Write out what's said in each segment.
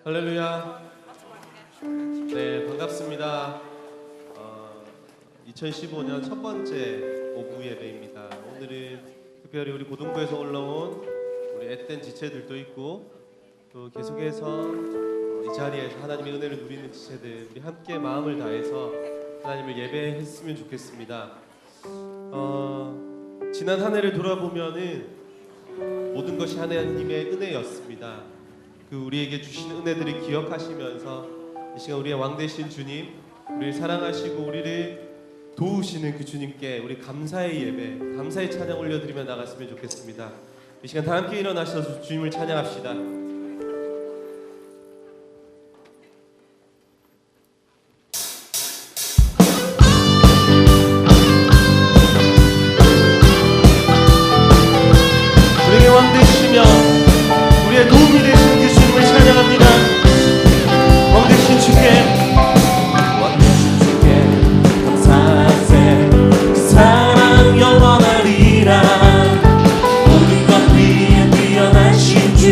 할렐루야. 네, 반갑습니다. 2015년 첫 번째 오후 예배입니다. 오늘은 특별히 우리 고등부에서 올라온 우리 앳된 지체들도 있고 또 계속해서 이 자리에서 하나님의 은혜를 누리는 지체들 우리 함께 마음을 다해서 하나님을 예배했으면 좋겠습니다. 지난 한 해를 돌아보면은 모든 것이 하나님의 은혜였습니다. 그 우리에게 주신 은혜들을 기억하시면서 이 시간 우리의 왕 되신 주님, 우리를 사랑하시고 우리를 도우시는 그 주님께 우리 감사의 예배, 감사의 찬양 올려드리며 나갔으면 좋겠습니다. 이 시간 다 함께 일어나셔서 주님을 찬양합시다. 우리에게 왕 되시며 우리의 도움이 되시는 그 주님을 찬양합니다. 왕 되신 주께, 왕 되신 주께 감사하세. 그 사랑 영원하리라. 모든 것 위에 뛰어나신 주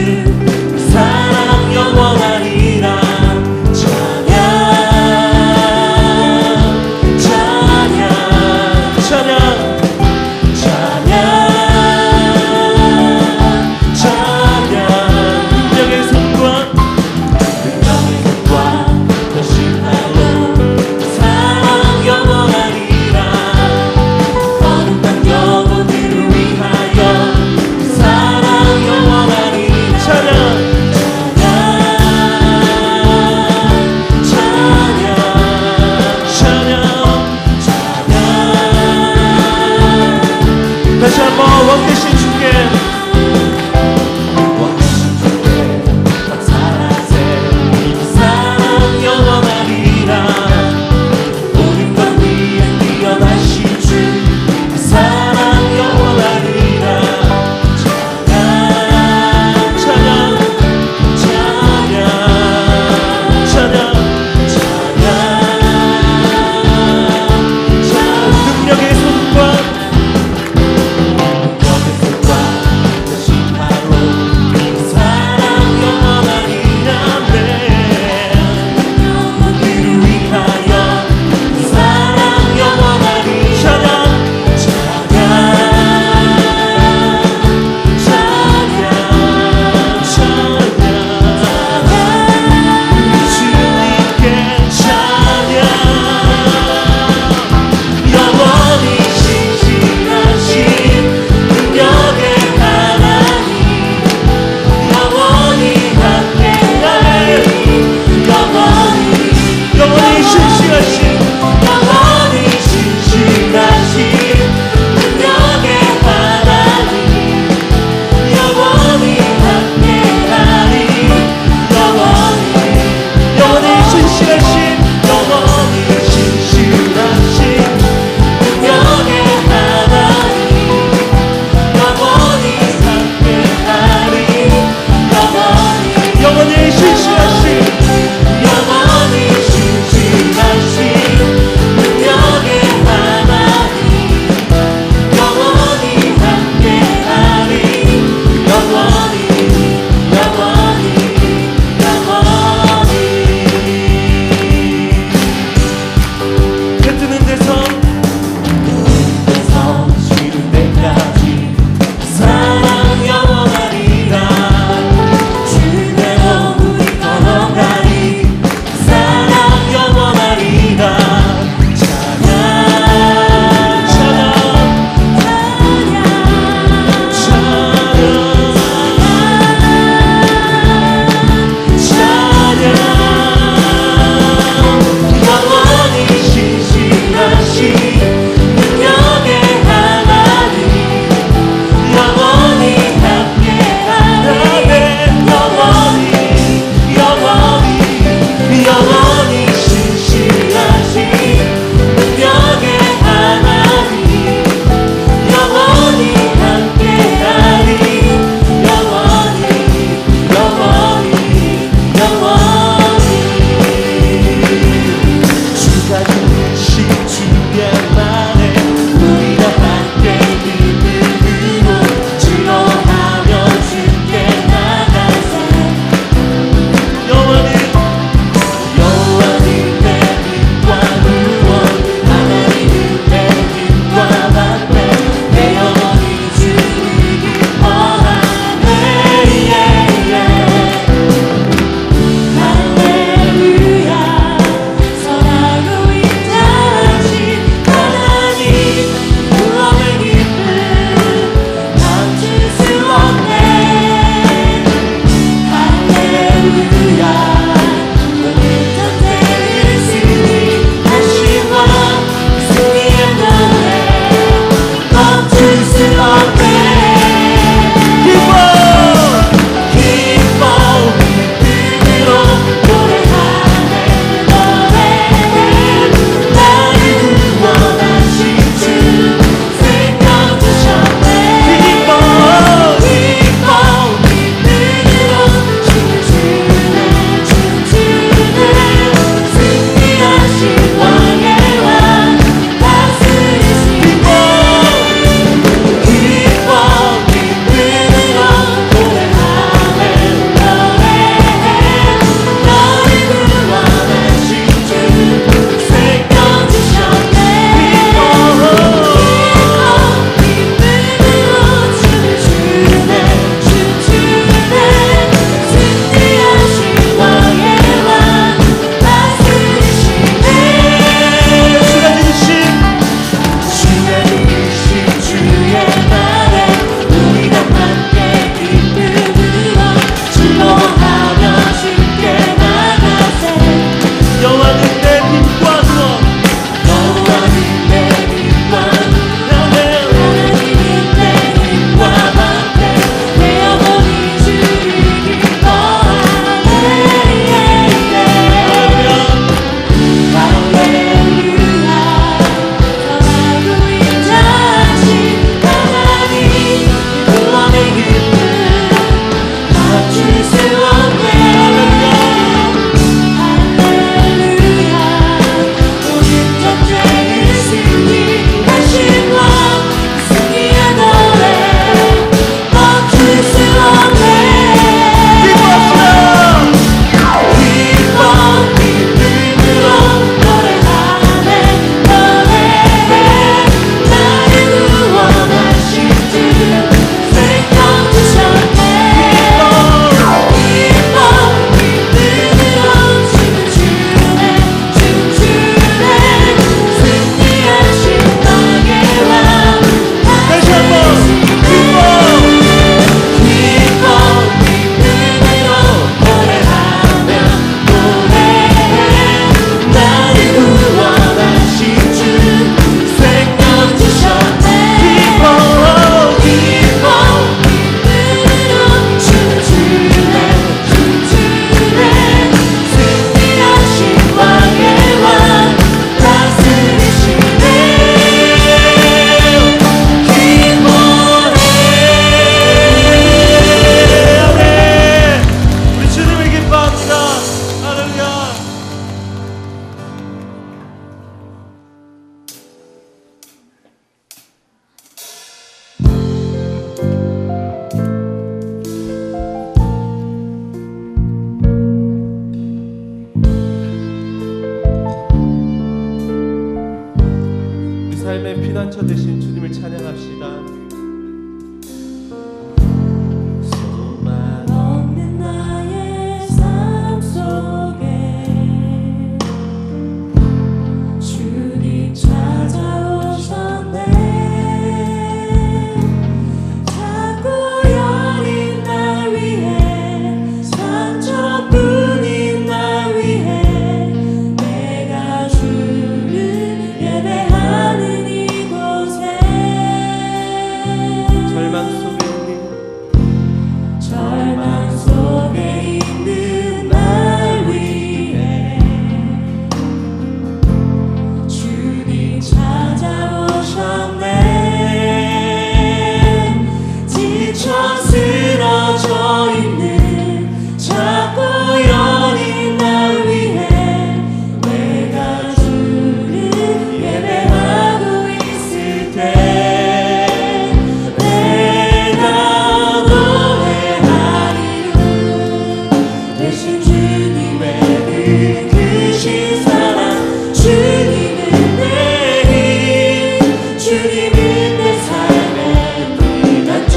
피난처 되신 주님을 찬양합시다. 소망 없는 나의 삶 속에 주님 찾아오셨네. 작고 여린 날 위해 상처뿐인 날 위해 내가 주를 예배하는 이곳에 절망 속에 있는 날 위해 주님 찾아오셨네. 지쳐 쓰러져 있는 작고 여린 날 위해 내가 주를 예배하고 있을 때 내가 노래하리요. 대신 주님의 그 크신 사랑, 주님은 내 힘, 주님은 내 삶의 피난처.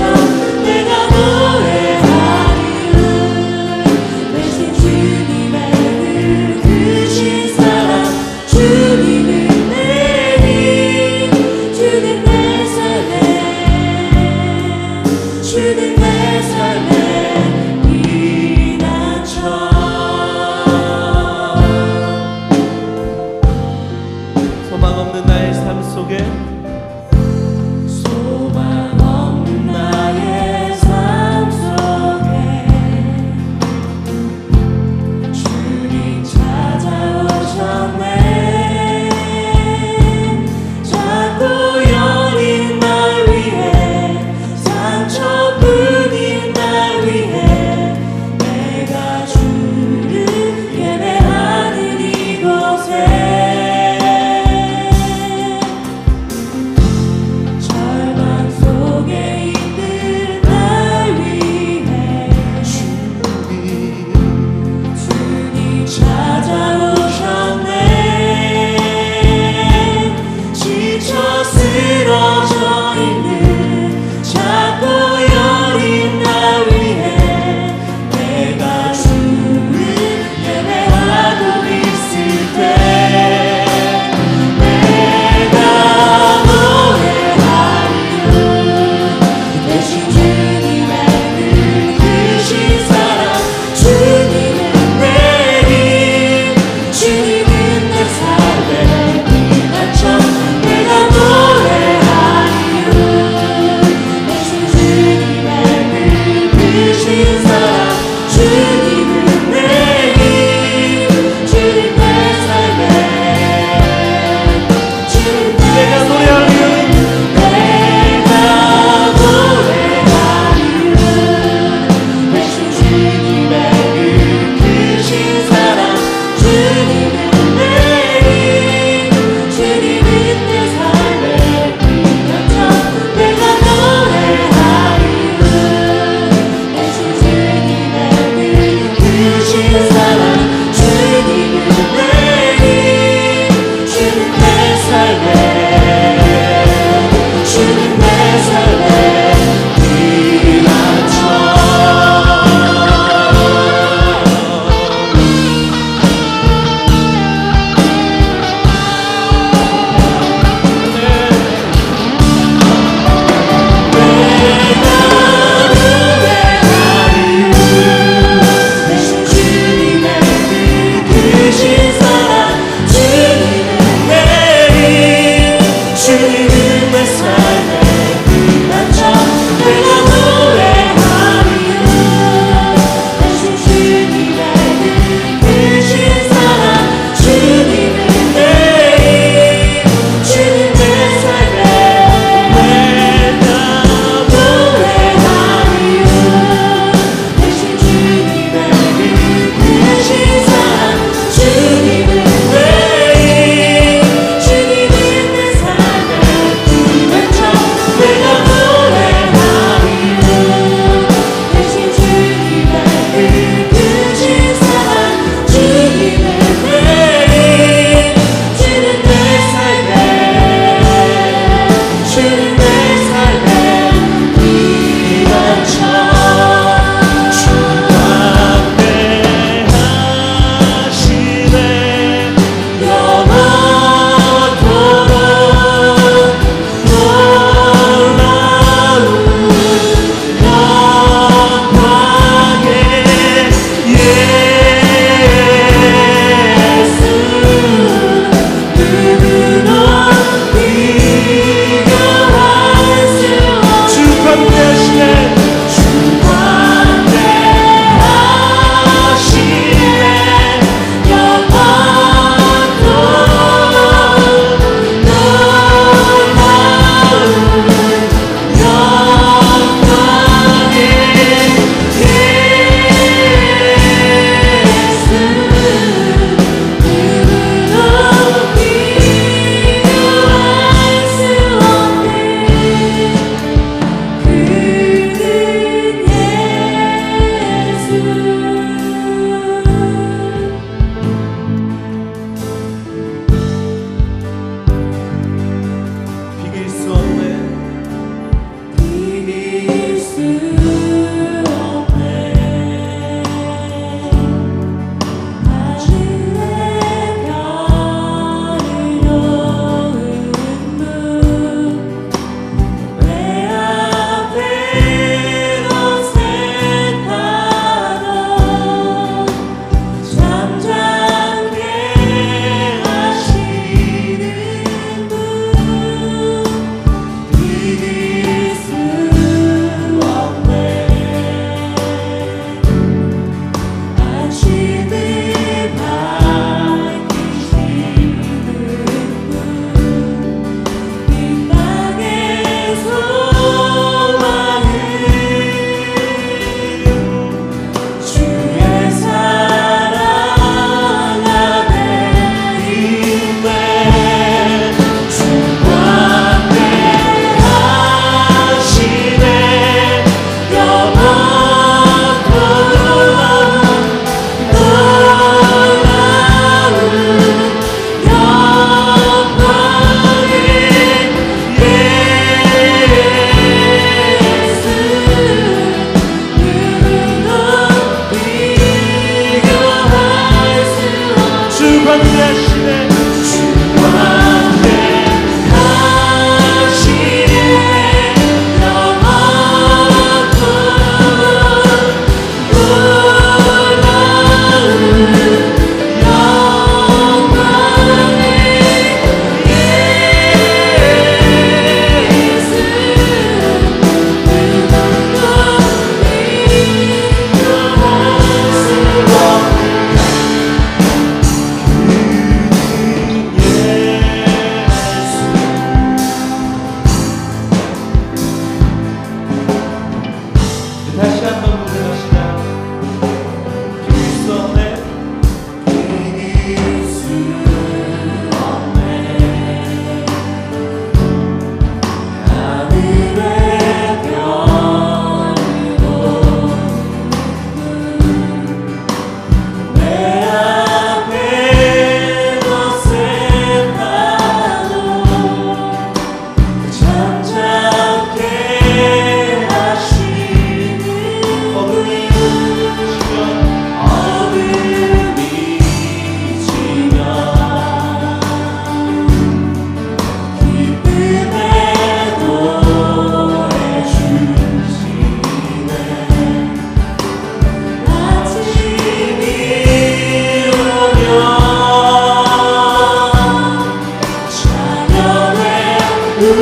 내가 노래하리요. 대신 주님의 그 크신 사랑, 주님은 내 힘, 주는 내 삶의, 주는 내 삶의 피난처. 소망 없는 나의 삶 속에 소망 없는 나의 삶 속에 주님 찾아오셨네. 작고 여린 날 위해 상처뿐인 날 위해 내가 주를 예배하는 이곳에 절망 속에 있는 날 위해 주님 찾아오셨네. 지쳐 쓰러져 있는 작고 여린 날 위해 내가 주를 예배하고 있을 때 내가 노래하리요. 대신 주님의 그 크신 사랑, 주님은 내 힘, 주님은 내 삶의 피난처. 내가 노래하리요. 대신 주님의 그 크신 사랑, 주님은 내 힘, 주님 내 삶의, 주님 내가 노래하리요. 내가 노래하리요. 대신 주님의 그 크신 사랑, 주님은 내 힘, 주님은 내 삶의 피난처. 내가 노래하리요. 대신 주님의 그 크신 사랑, 주님은 내 힘, 주님 내 삶의, 주님 내 삶의 피난처. 대신 주님의 그 크신 사랑, 주님은 내 힘, 주님은 내 삶의 피난처. 내가 노래하리요. 대신 주님의 그 크신 사랑, 주님은 내 힘, 주님 내 삶의, 내가 노래하리요. 대신 주님의 그 크신 사랑, 주님은 내 힘, 주님은 내 삶의 피난처.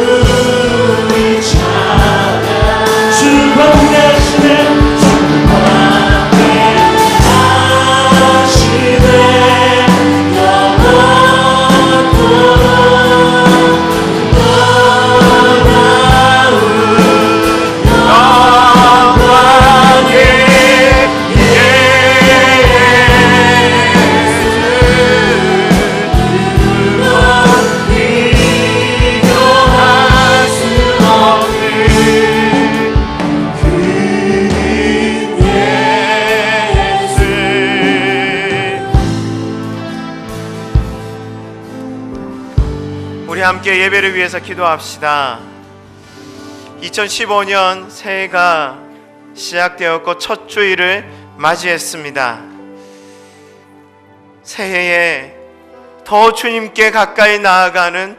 우리 찬양 주 범대신에 함께 하시네 영원토록 우리 함께 예배를 위해서 기도합시다. 2015년 새해가 시작되었고 첫 주일을 맞이했습니다. 새해에 더 주님께 가까이 나아가는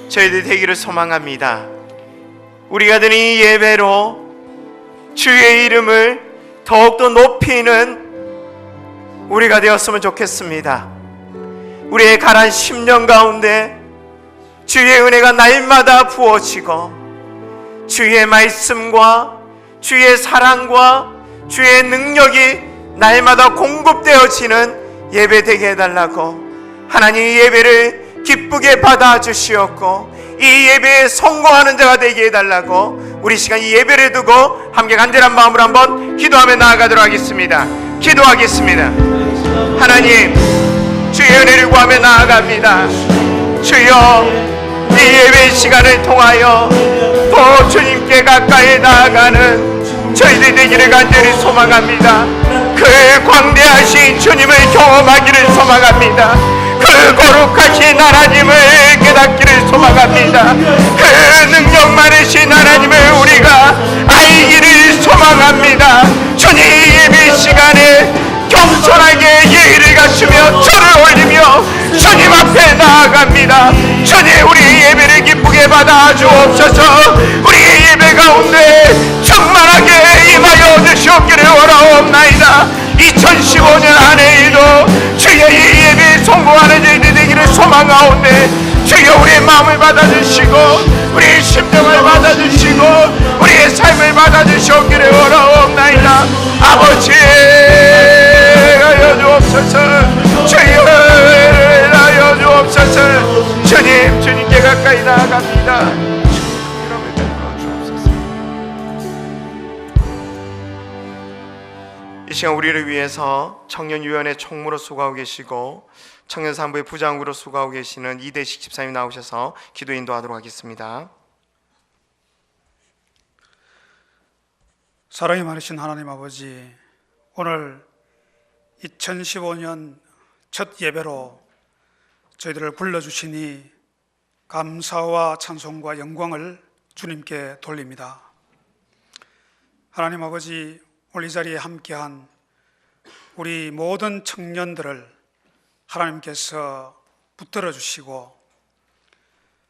저희들 되기를 소망합니다. 우리가 드린 이 예배로 주의 이름을 더욱더 높이는 우리가 되었으면 좋겠습니다. 우리의 가난 10년 가운데 주의 은혜가 날마다 부어지고 주의 말씀과 주의 사랑과 주의 능력이 날마다 공급되어지는 예배 되게 해달라고, 하나님 이 예배를 기쁘게 받아주시었고 이 예배에 성공하는 자가 되게 해달라고, 우리 시간 이 예배를 두고 함께 간절한 마음으로 한번 기도하며 나아가도록 하겠습니다. 기도하겠습니다. 하나님, 주의 은혜를 구하며 나아갑니다. 주여, 이 예배 시간을 통하여 더 주님께 가까이 나아가는 저희들 되기를 간절히 소망합니다. 그 광대하신 주님을 경험하기를 소망합니다. 그 거룩하신 하나님을 깨닫기를 소망합니다. 그 능력 많으신 하나님을 우리가 알기를 소망합니다. 주님, 예배 시간에 겸손하게 예의를 갖추며 절을 올리며 주님 앞에 나아갑니다. 주님, 우리 예배를 기쁘게 받아 주옵소서. 우리 예배 가운데 충만하게 임하여 주시옵기를 원하옵나이다. 2015년 한 해에도 주의 이 예배에 성공하는 저희들 되기를 소망하오네. 주여, 우리의 마음을 받아주시고 우리의 심정을 받아주시고 우리의 삶을 받아주시옵기를 원하옵나이다. 아버지, 하여 주옵소서. 주여, 하여 주옵소서. 주님, 주님께 가까이 나아갑니다. 이 시간 우리를 위해서 청년위원회 총무로 수고하고 계시고 청년산부의 부장으로 수고하고 계시는 이대식 집사님 나오셔서 기도 인도하도록 하겠습니다. 사랑이 많으신 하나님 아버지, 오늘 2015년 첫 예배로 저희들을 불러주시니 감사와 찬송과 영광을 주님께 돌립니다. 하나님 아버지, 오늘 이 자리에 함께한 우리 모든 청년들을 하나님께서 붙들어 주시고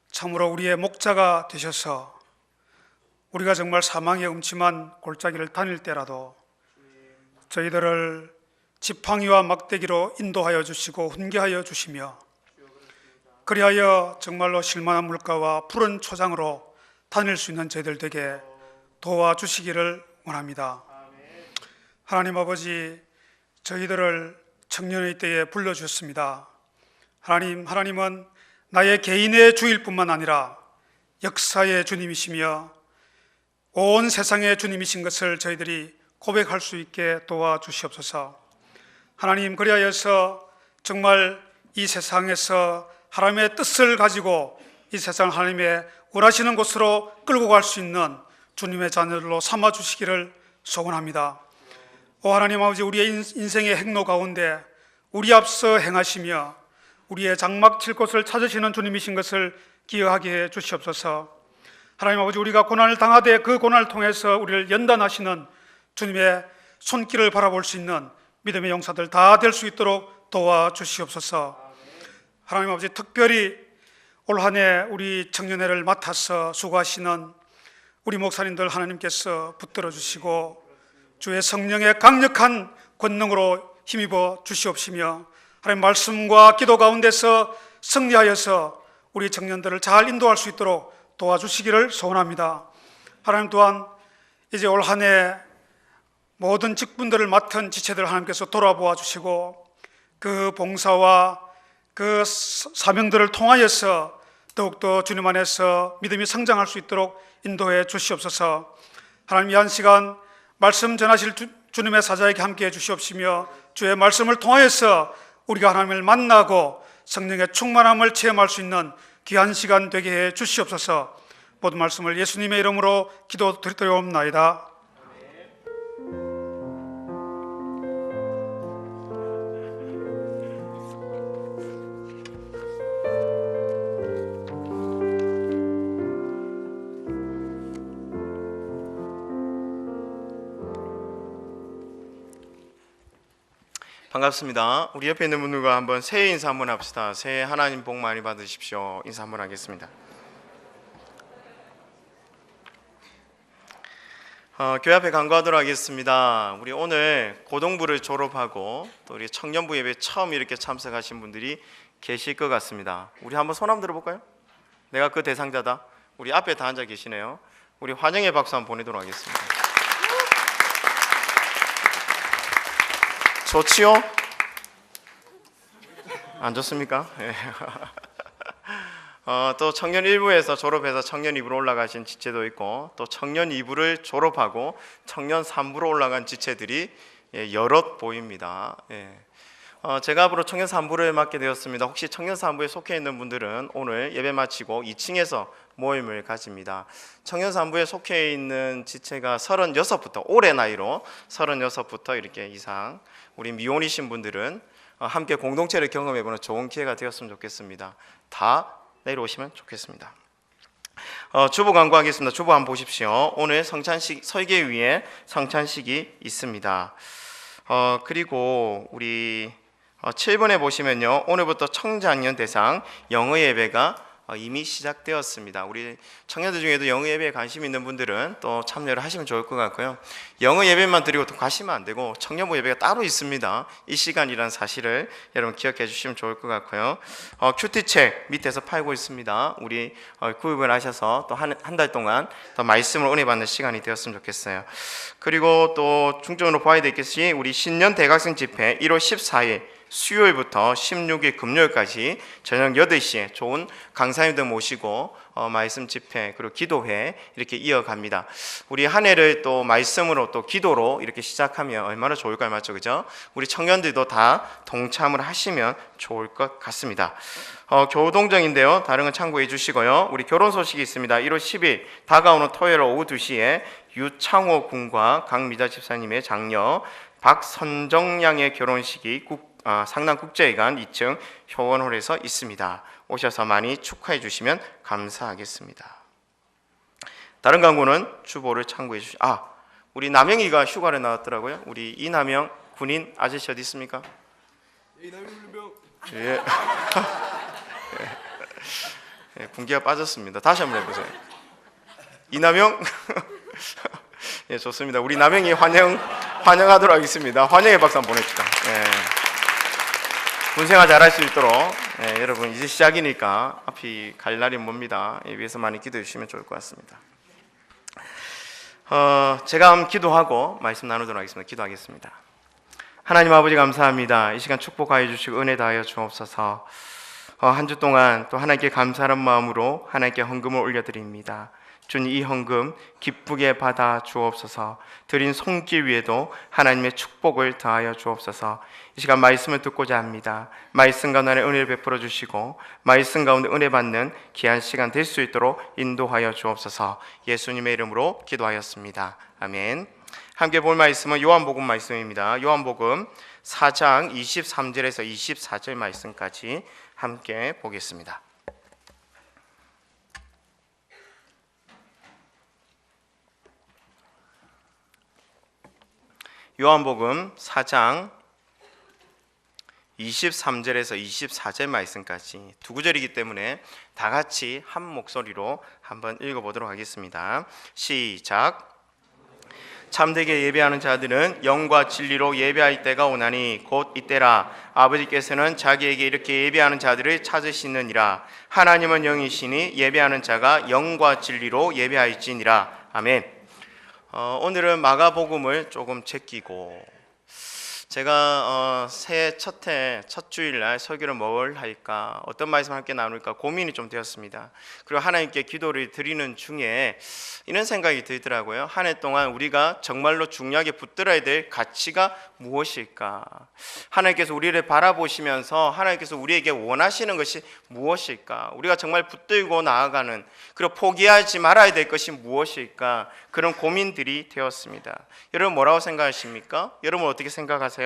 참으로 우리의 목자가 되셔서 우리가 정말 사망의 음침한 골짜기를 다닐 때라도 저희들을 지팡이와 막대기로 인도하여 주시고 훈계하여 주시며, 그리하여 정말로 실만한 물가와 푸른 초장으로 다닐 수 있는 저희들 되게 도와주시기를 원합니다. 하나님 아버지, 저희들을 청년의 때에 불러주셨습니다. 하나님은 나의 개인의 주일 뿐만 아니라 역사의 주님이시며 온 세상의 주님이신 것을 저희들이 고백할 수 있게 도와주시옵소서. 하나님, 그리하여서 정말 이 세상에서 하나님의 뜻을 가지고 이 세상 하나님의 원하시는 곳으로 끌고 갈 수 있는 주님의 자녀들로 삼아주시기를 소원합니다. 오 하나님 아버지, 우리의 인생의 행로 가운데 우리 앞서 행하시며 우리의 장막 칠 곳을 찾으시는 주님이신 것을 기억하게 해 주시옵소서. 하나님 아버지, 우리가 고난을 당하되 그 고난을 통해서 우리를 연단하시는 주님의 손길을 바라볼 수 있는 믿음의 용사들 다 될 수 있도록 도와주시옵소서. 하나님 아버지, 특별히 올 한 해 우리 청년회를 맡아서 수고하시는 우리 목사님들 하나님께서 붙들어 주시고 주의 성령의 강력한 권능으로 힘입어 주시옵시며, 하나님 말씀과 기도 가운데서 승리하여서 우리 청년들을 잘 인도할 수 있도록 도와주시기를 소원합니다. 하나님 또한 이제 올 한 해 모든 직분들을 맡은 지체들 하나님께서 돌아보아 주시고 그 봉사와 그 사명들을 통하여서 더욱더 주님 안에서 믿음이 성장할 수 있도록 인도해 주시옵소서. 하나님, 이 한 시간 말씀 전하실 주님의 사자에게 함께해 주시옵시며 주의 말씀을 통하여서 우리가 하나님을 만나고 성령의 충만함을 체험할 수 있는 귀한 시간 되게 해 주시옵소서. 모든 말씀을 예수님의 이름으로 기도드리옵나이다. 반갑습니다. 우리 옆에 있는 분들과 한번 새해 인사 한번 합시다. 새해 하나님 복 많이 받으십시오. 인사 한번 하겠습니다. 교회 앞에 간구하도록 하겠습니다. 우리 오늘 고등부를 졸업하고 또 우리 청년부 예배 처음 이렇게 참석하신 분들이 계실 것 같습니다. 우리 한번 손 한번 들어볼까요? 내가 그 대상자다. 우리 앞에 다 앉아 계시네요. 우리 환영의 박수 한번 보내도록 하겠습니다. 좋지요? 안 좋습니까? 네. 또 청년 1부에서 졸업해서 청년 2부로 올라가신 지체도 있고 또 청년 2부를 졸업하고 청년 3부로 올라간 지체들이 여럿 보입니다. 제가 앞으로 청년 3부를 맡게 되었습니다. 혹시 청년 3부에 속해 있는 분들은 오늘 예배 마치고 2층에서 모임을 가집니다. 청년 3부에 속해 있는 지체가 36부터 올해 나이로 36부터 이렇게 이상 우리 미혼이신 분들은 함께 공동체를 경험해보는 좋은 기회가 되었으면 좋겠습니다. 다 내려오시면 좋겠습니다. 주보 광고하겠습니다. 주보 한번 보십시오. 오늘 성찬식 설계 위에 성찬식이 있습니다. 그리고 우리 7번에 보시면요, 오늘부터 청장년 대상 영어 예배가 이미 시작되었습니다. 우리 청년들 중에도 영어 예배에 관심 있는 분들은 또 참여를 하시면 좋을 것 같고요. 영어 예배만 드리고 또 가시면 안 되고 청년부 예배가 따로 있습니다. 이 시간이라는 사실을 여러분 기억해 주시면 좋을 것 같고요. 큐티책 밑에서 팔고 있습니다. 우리 구입을 하셔서 또 한 달 동안 더 말씀을 은혜 받는 시간이 되었으면 좋겠어요. 그리고 또 중점으로 봐야 될 것이 우리 신년 대학생 집회 1월 14일 수요일부터 16일 금요일까지 저녁 8시에 좋은 강사님들 모시고 말씀 집회 그리고 기도회 이렇게 이어갑니다. 우리 한 해를 또 말씀으로 또 기도로 이렇게 시작하면 얼마나 좋을까요? 맞죠? 그죠? 우리 청년들도 다 동참을 하시면 좋을 것 같습니다. 교우동정인데요. 다른 건 참고해 주시고요. 우리 결혼 소식이 있습니다. 1월 10일 다가오는 토요일 오후 2시에 유창호 군과 강미자 집사님의 장녀 박선정양의 결혼식이 상남국제회관 2층 효원홀에서 있습니다. 오셔서 많이 축하해 주시면 감사하겠습니다. 다른 광고는 주보를 참고해 주시죠. 우리 남영이가 휴가를 나왔더라고요. 우리 이남영 군인 아저씨 어디 있습니까? 예. 예, 군기가 빠졌습니다. 다시 한번 해보세요. 이남영. 예, 좋습니다. 우리 남영이 환영하도록 하겠습니다. 환영의 박수 한번 보냅시다. 예. 군생활 잘할 수 있도록 여러분 이제 시작이니까 앞이 갈 날이 멉니다. 위해서 많이 기도해 주시면 좋을 것 같습니다. 제가 한번 기도하고 말씀 나누도록 하겠습니다. 기도하겠습니다. 하나님 아버지 감사합니다. 이 시간 축복하여 주시고 은혜 다하여 주옵소서. 한 주 동안 또 하나님께 감사하는 마음으로 하나님께 헌금을 올려드립니다. 주님, 이 헌금 기쁘게 받아 주옵소서. 드린 손길 위에도 하나님의 축복을 더하여 주옵소서. 이 시간 말씀을 듣고자 합니다. 말씀 가운데 은혜를 베풀어 주시고 말씀 가운데 은혜 받는 귀한 시간 될 수 있도록 인도하여 주옵소서. 예수님의 이름으로 기도하였습니다. 아멘. 함께 볼 말씀은 요한복음 말씀입니다. 요한복음 4장 23절에서 24절 말씀까지 함께 보겠습니다. 요한복음 4장 23절에서 24절 말씀까지 두 구절이기 때문에 다 같이 한 목소리로 한번 읽어보도록 하겠습니다. 시작. 참되게 예배하는 자들은 영과 진리로 예배할 때가 오나니 곧 이때라. 아버지께서는 자기에게 이렇게 예배하는 자들을 찾으시느니라. 하나님은 영이시니 예배하는 자가 영과 진리로 예배할지니라. 아멘. 오늘은 마가복음을 조금 제끼고 제가 새해 첫 주일날 설교를 뭘 할까, 어떤 말씀을 함께 나눌까 고민이 좀 되었습니다. 그리고 하나님께 기도를 드리는 중에 이런 생각이 들더라고요. 한 해 동안 우리가 정말로 중요하게 붙들어야 될 가치가 무엇일까? 하나님께서 우리를 바라보시면서 하나님께서 우리에게 원하시는 것이 무엇일까? 우리가 정말 붙들고 나아가는, 그리고 포기하지 말아야 될 것이 무엇일까? 그런 고민들이 되었습니다. 여러분 뭐라고 생각하십니까? 여러분 어떻게 생각하세요?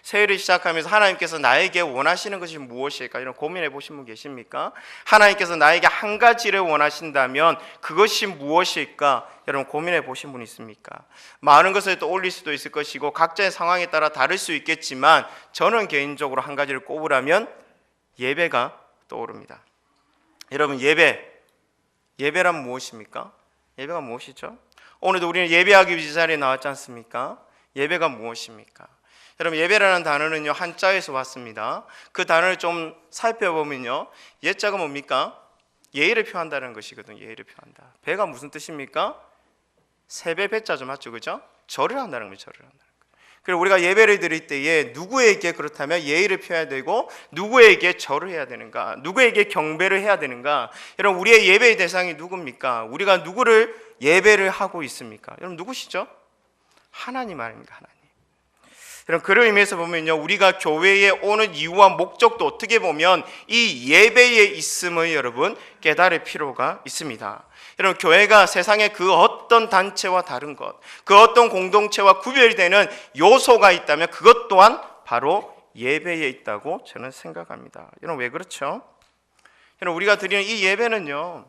새해를 시작하면서 하나님께서 나에게 원하시는 것이 무엇일까? 이런 고민해 보신 분 계십니까? 하나님께서 나에게 한 가지를 원하신다면 그것이 무엇일까? 여러분 고민해 보신 분 있습니까? 많은 것을 또 올릴 수도 있을 것이고 각자의 상황에 따라 다를 수 있겠지만 저는 개인적으로 한 가지를 꼽으라면 예배가 떠오릅니다. 여러분 예배란 무엇입니까? 예배가 무엇이죠? 오늘도 우리는 예배하기 위해 이 자리에 나왔지 않습니까? 예배가 무엇입니까? 여러분 예배라는 단어는요 한자에서 왔습니다. 그 단어를 좀 살펴보면요 예자가 뭡니까? 예의를 표한다는 것이거든요. 예의를 표한다. 배가 무슨 뜻입니까? 세배 배자죠, 맞죠, 그죠? 절을 한다는 거죠. 절을 한다는 거예요. 그리고 우리가 예배를 드릴 때에 누구에게 그렇다면 예의를 표해야 되고 누구에게 절을 해야 되는가? 누구에게 경배를 해야 되는가? 여러분 우리의 예배의 대상이 누굽니까? 우리가 누구를 예배를 하고 있습니까? 여러분 누구시죠? 하나님 아닙니까? 하나님. 여러분 그런 의미에서 보면요 우리가 교회에 오는 이유와 목적도 어떻게 보면 이 예배에 있음을 여러분 깨달을 필요가 있습니다. 여러분 교회가 세상의 그 어떤 단체와 다른 것, 그 어떤 공동체와 구별되는 요소가 있다면 그것 또한 바로 예배에 있다고 저는 생각합니다. 여러분 왜 그렇죠? 여러분 우리가 드리는 이 예배는요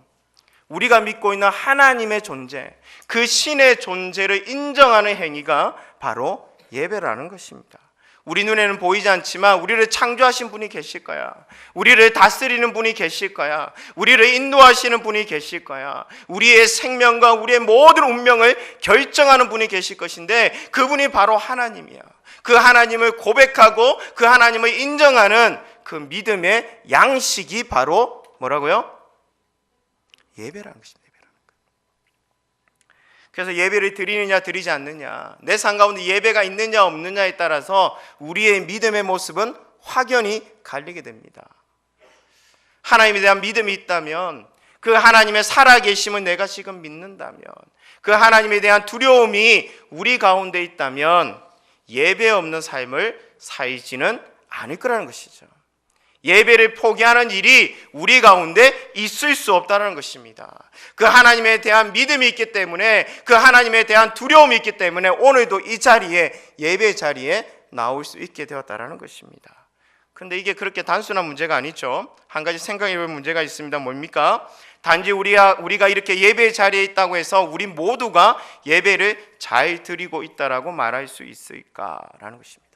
우리가 믿고 있는 하나님의 존재, 그 신의 존재를 인정하는 행위가 바로 예배라는 것입니다. 우리 눈에는 보이지 않지만 우리를 창조하신 분이 계실 거야. 우리를 다스리는 분이 계실 거야. 우리를 인도하시는 분이 계실 거야. 우리의 생명과 우리의 모든 운명을 결정하는 분이 계실 것인데 그분이 바로 하나님이야. 그 하나님을 고백하고 그 하나님을 인정하는 그 믿음의 양식이 바로 뭐라고요? 예배라는 것입니다. 그래서 예배를 드리느냐 드리지 않느냐, 내 삶 가운데 예배가 있느냐 없느냐에 따라서 우리의 믿음의 모습은 확연히 갈리게 됩니다. 하나님에 대한 믿음이 있다면, 그 하나님의 살아계심을 내가 지금 믿는다면, 그 하나님에 대한 두려움이 우리 가운데 있다면 예배 없는 삶을 살지는 않을 거라는 것이죠. 예배를 포기하는 일이 우리 가운데 있을 수 없다는 것입니다. 그 하나님에 대한 믿음이 있기 때문에, 그 하나님에 대한 두려움이 있기 때문에 오늘도 이 자리에, 예배 자리에 나올 수 있게 되었다는 것입니다. 그런데 이게 그렇게 단순한 문제가 아니죠. 한 가지 생각해 볼 문제가 있습니다. 뭡니까? 단지 우리가 이렇게 예배 자리에 있다고 해서 우리 모두가 예배를 잘 드리고 있다라고 말할 수 있을까라는 것입니다.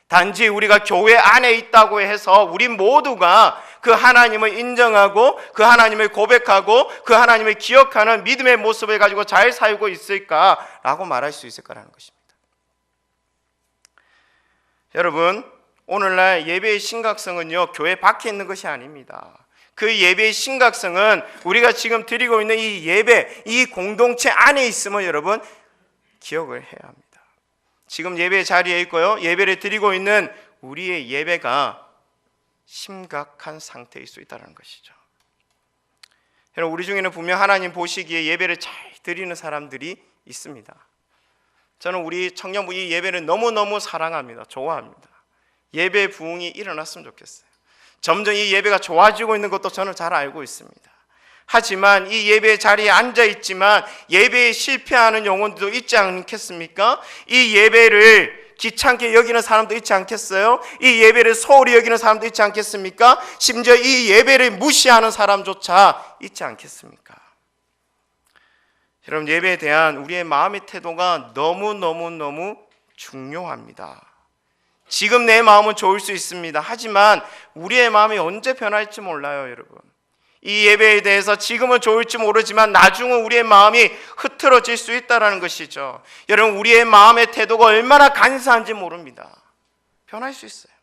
단지 우리가 교회 안에 있다고 해서 우리 모두가 그 하나님을 인정하고 그 하나님을 고백하고 그 하나님을 기억하는 믿음의 모습을 가지고 잘 살고 있을까라고 말할 수 있을까라는 것입니다. 여러분 오늘날 예배의 심각성은요 교회 밖에 있는 것이 아닙니다. 그 예배의 심각성은 우리가 지금 드리고 있는 이 예배, 이 공동체 안에 있음을 여러분 기억을 해야 합니다. 지금 예배 자리에 있고요 예배를 드리고 있는 우리의 예배가 심각한 상태일 수 있다는 것이죠. 여러분 우리 중에는 분명 하나님 보시기에 예배를 잘 드리는 사람들이 있습니다. 저는 우리 청년부 이 예배를 너무너무 사랑합니다. 좋아합니다. 예배 부흥이 일어났으면 좋겠어요. 점점 이 예배가 좋아지고 있는 것도 저는 잘 알고 있습니다. 하지만 이 예배 자리에 앉아있지만 예배에 실패하는 영혼들도 있지 않겠습니까? 이 예배를 귀찮게 여기는 사람도 있지 않겠어요? 이 예배를 소홀히 여기는 사람도 있지 않겠습니까? 심지어 이 예배를 무시하는 사람조차 있지 않겠습니까? 여러분 예배에 대한 우리의 마음의 태도가 너무너무 중요합니다. 지금 내 마음은 좋을 수 있습니다. 하지만 우리의 마음이 언제 변할지 몰라요, 여러분. 이 예배에 대해서 지금은 좋을지 모르지만 나중은 우리의 마음이 흐트러질 수 있다는 것이죠. 여러분, 우리의 마음의 태도가 얼마나 간사한지 모릅니다. 변할 수 있어요.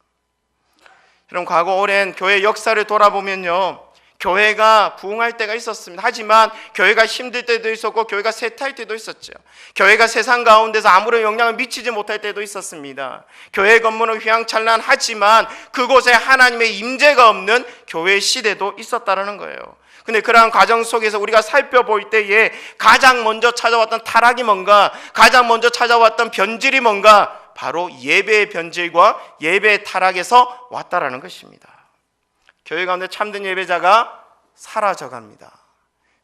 여러분, 과거 오랜 교회 역사를 돌아보면요, 교회가 부흥할 때가 있었습니다. 하지만 교회가 힘들 때도 있었고 교회가 쇠퇴할 때도 있었죠. 교회가 세상 가운데서 아무런 영향을 미치지 못할 때도 있었습니다. 교회 건물은 휘황찬란하지만 그곳에 하나님의 임재가 없는 교회 시대도 있었다는 거예요. 근데 그러한 과정 속에서 우리가 살펴볼 때에 가장 먼저 찾아왔던 타락이 뭔가, 가장 먼저 찾아왔던 변질이 뭔가, 바로 예배의 변질과 예배의 타락에서 왔다라는 것입니다. 교회 가운데 참된 예배자가 사라져갑니다.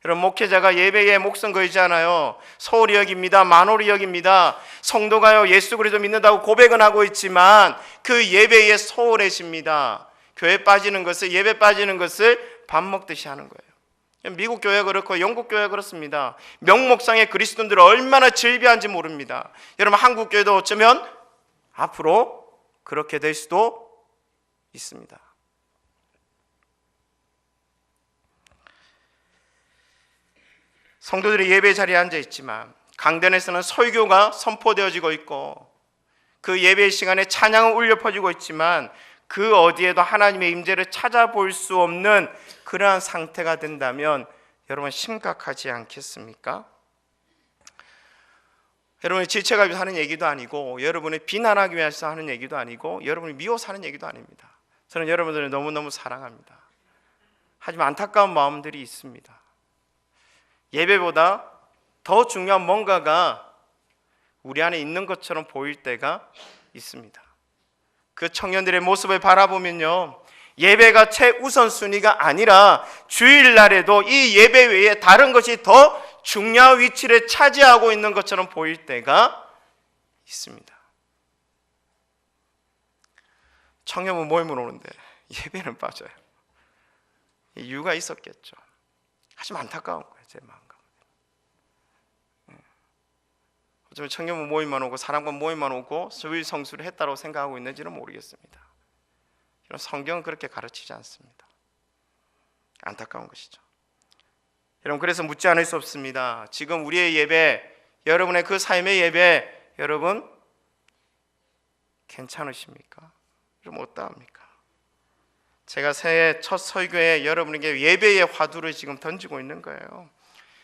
여러분, 목회자가 예배에 목숨 걸지 않아요. 소홀히 여깁니다. 만홀히 여깁니다. 성도가요, 예수 그리스도 믿는다고 고백은 하고 있지만 그 예배에 소홀해집니다. 교회 빠지는 것을, 예배 빠지는 것을 밥 먹듯이 하는 거예요. 미국 교회가 그렇고 영국 교회가 그렇습니다. 명목상의 그리스도인들은 얼마나 즐비한지 모릅니다. 여러분, 한국 교회도 어쩌면 앞으로 그렇게 될 수도 있습니다. 성도들이 예배 자리에 앉아 있지만 강단에서는 설교가 선포되어지고 있고 그 예배 시간에 찬양은 울려 퍼지고 있지만 그 어디에도 하나님의 임재를 찾아볼 수 없는 그러한 상태가 된다면 여러분, 심각하지 않겠습니까? 여러분이 지체가 위해서 하는 얘기도 아니고 여러분이 비난하기 위해서 하는 얘기도 아니고 여러분이 미워서 하는 얘기도 아닙니다. 저는 여러분들을 너무너무 사랑합니다. 하지만 안타까운 마음들이 있습니다. 예배보다 더 중요한 뭔가가 우리 안에 있는 것처럼 보일 때가 있습니다. 그 청년들의 모습을 바라보면요, 예배가 최우선순위가 아니라 주일날에도 이 예배 외에 다른 것이 더 중요한 위치를 차지하고 있는 것처럼 보일 때가 있습니다. 청년은 모임을 오는데 예배는 빠져요. 이유가 있었겠죠. 하지만 안타까운 거예요, 제 마음 가운데. 어쩌면 청년부 모임만 오고 사랑반 모임만 오고 주일 성수를 했다고 생각하고 있는지는 모르겠습니다. 이런 성경은 그렇게 가르치지 않습니다. 안타까운 것이죠. 여러분, 그래서 묻지 않을 수 없습니다. 지금 우리의 예배, 여러분의 그 삶의 예배, 여러분 괜찮으십니까? 여러분 어떠합니까? 제가 새해 첫 설교에 여러분에게 예배의 화두를 지금 던지고 있는 거예요.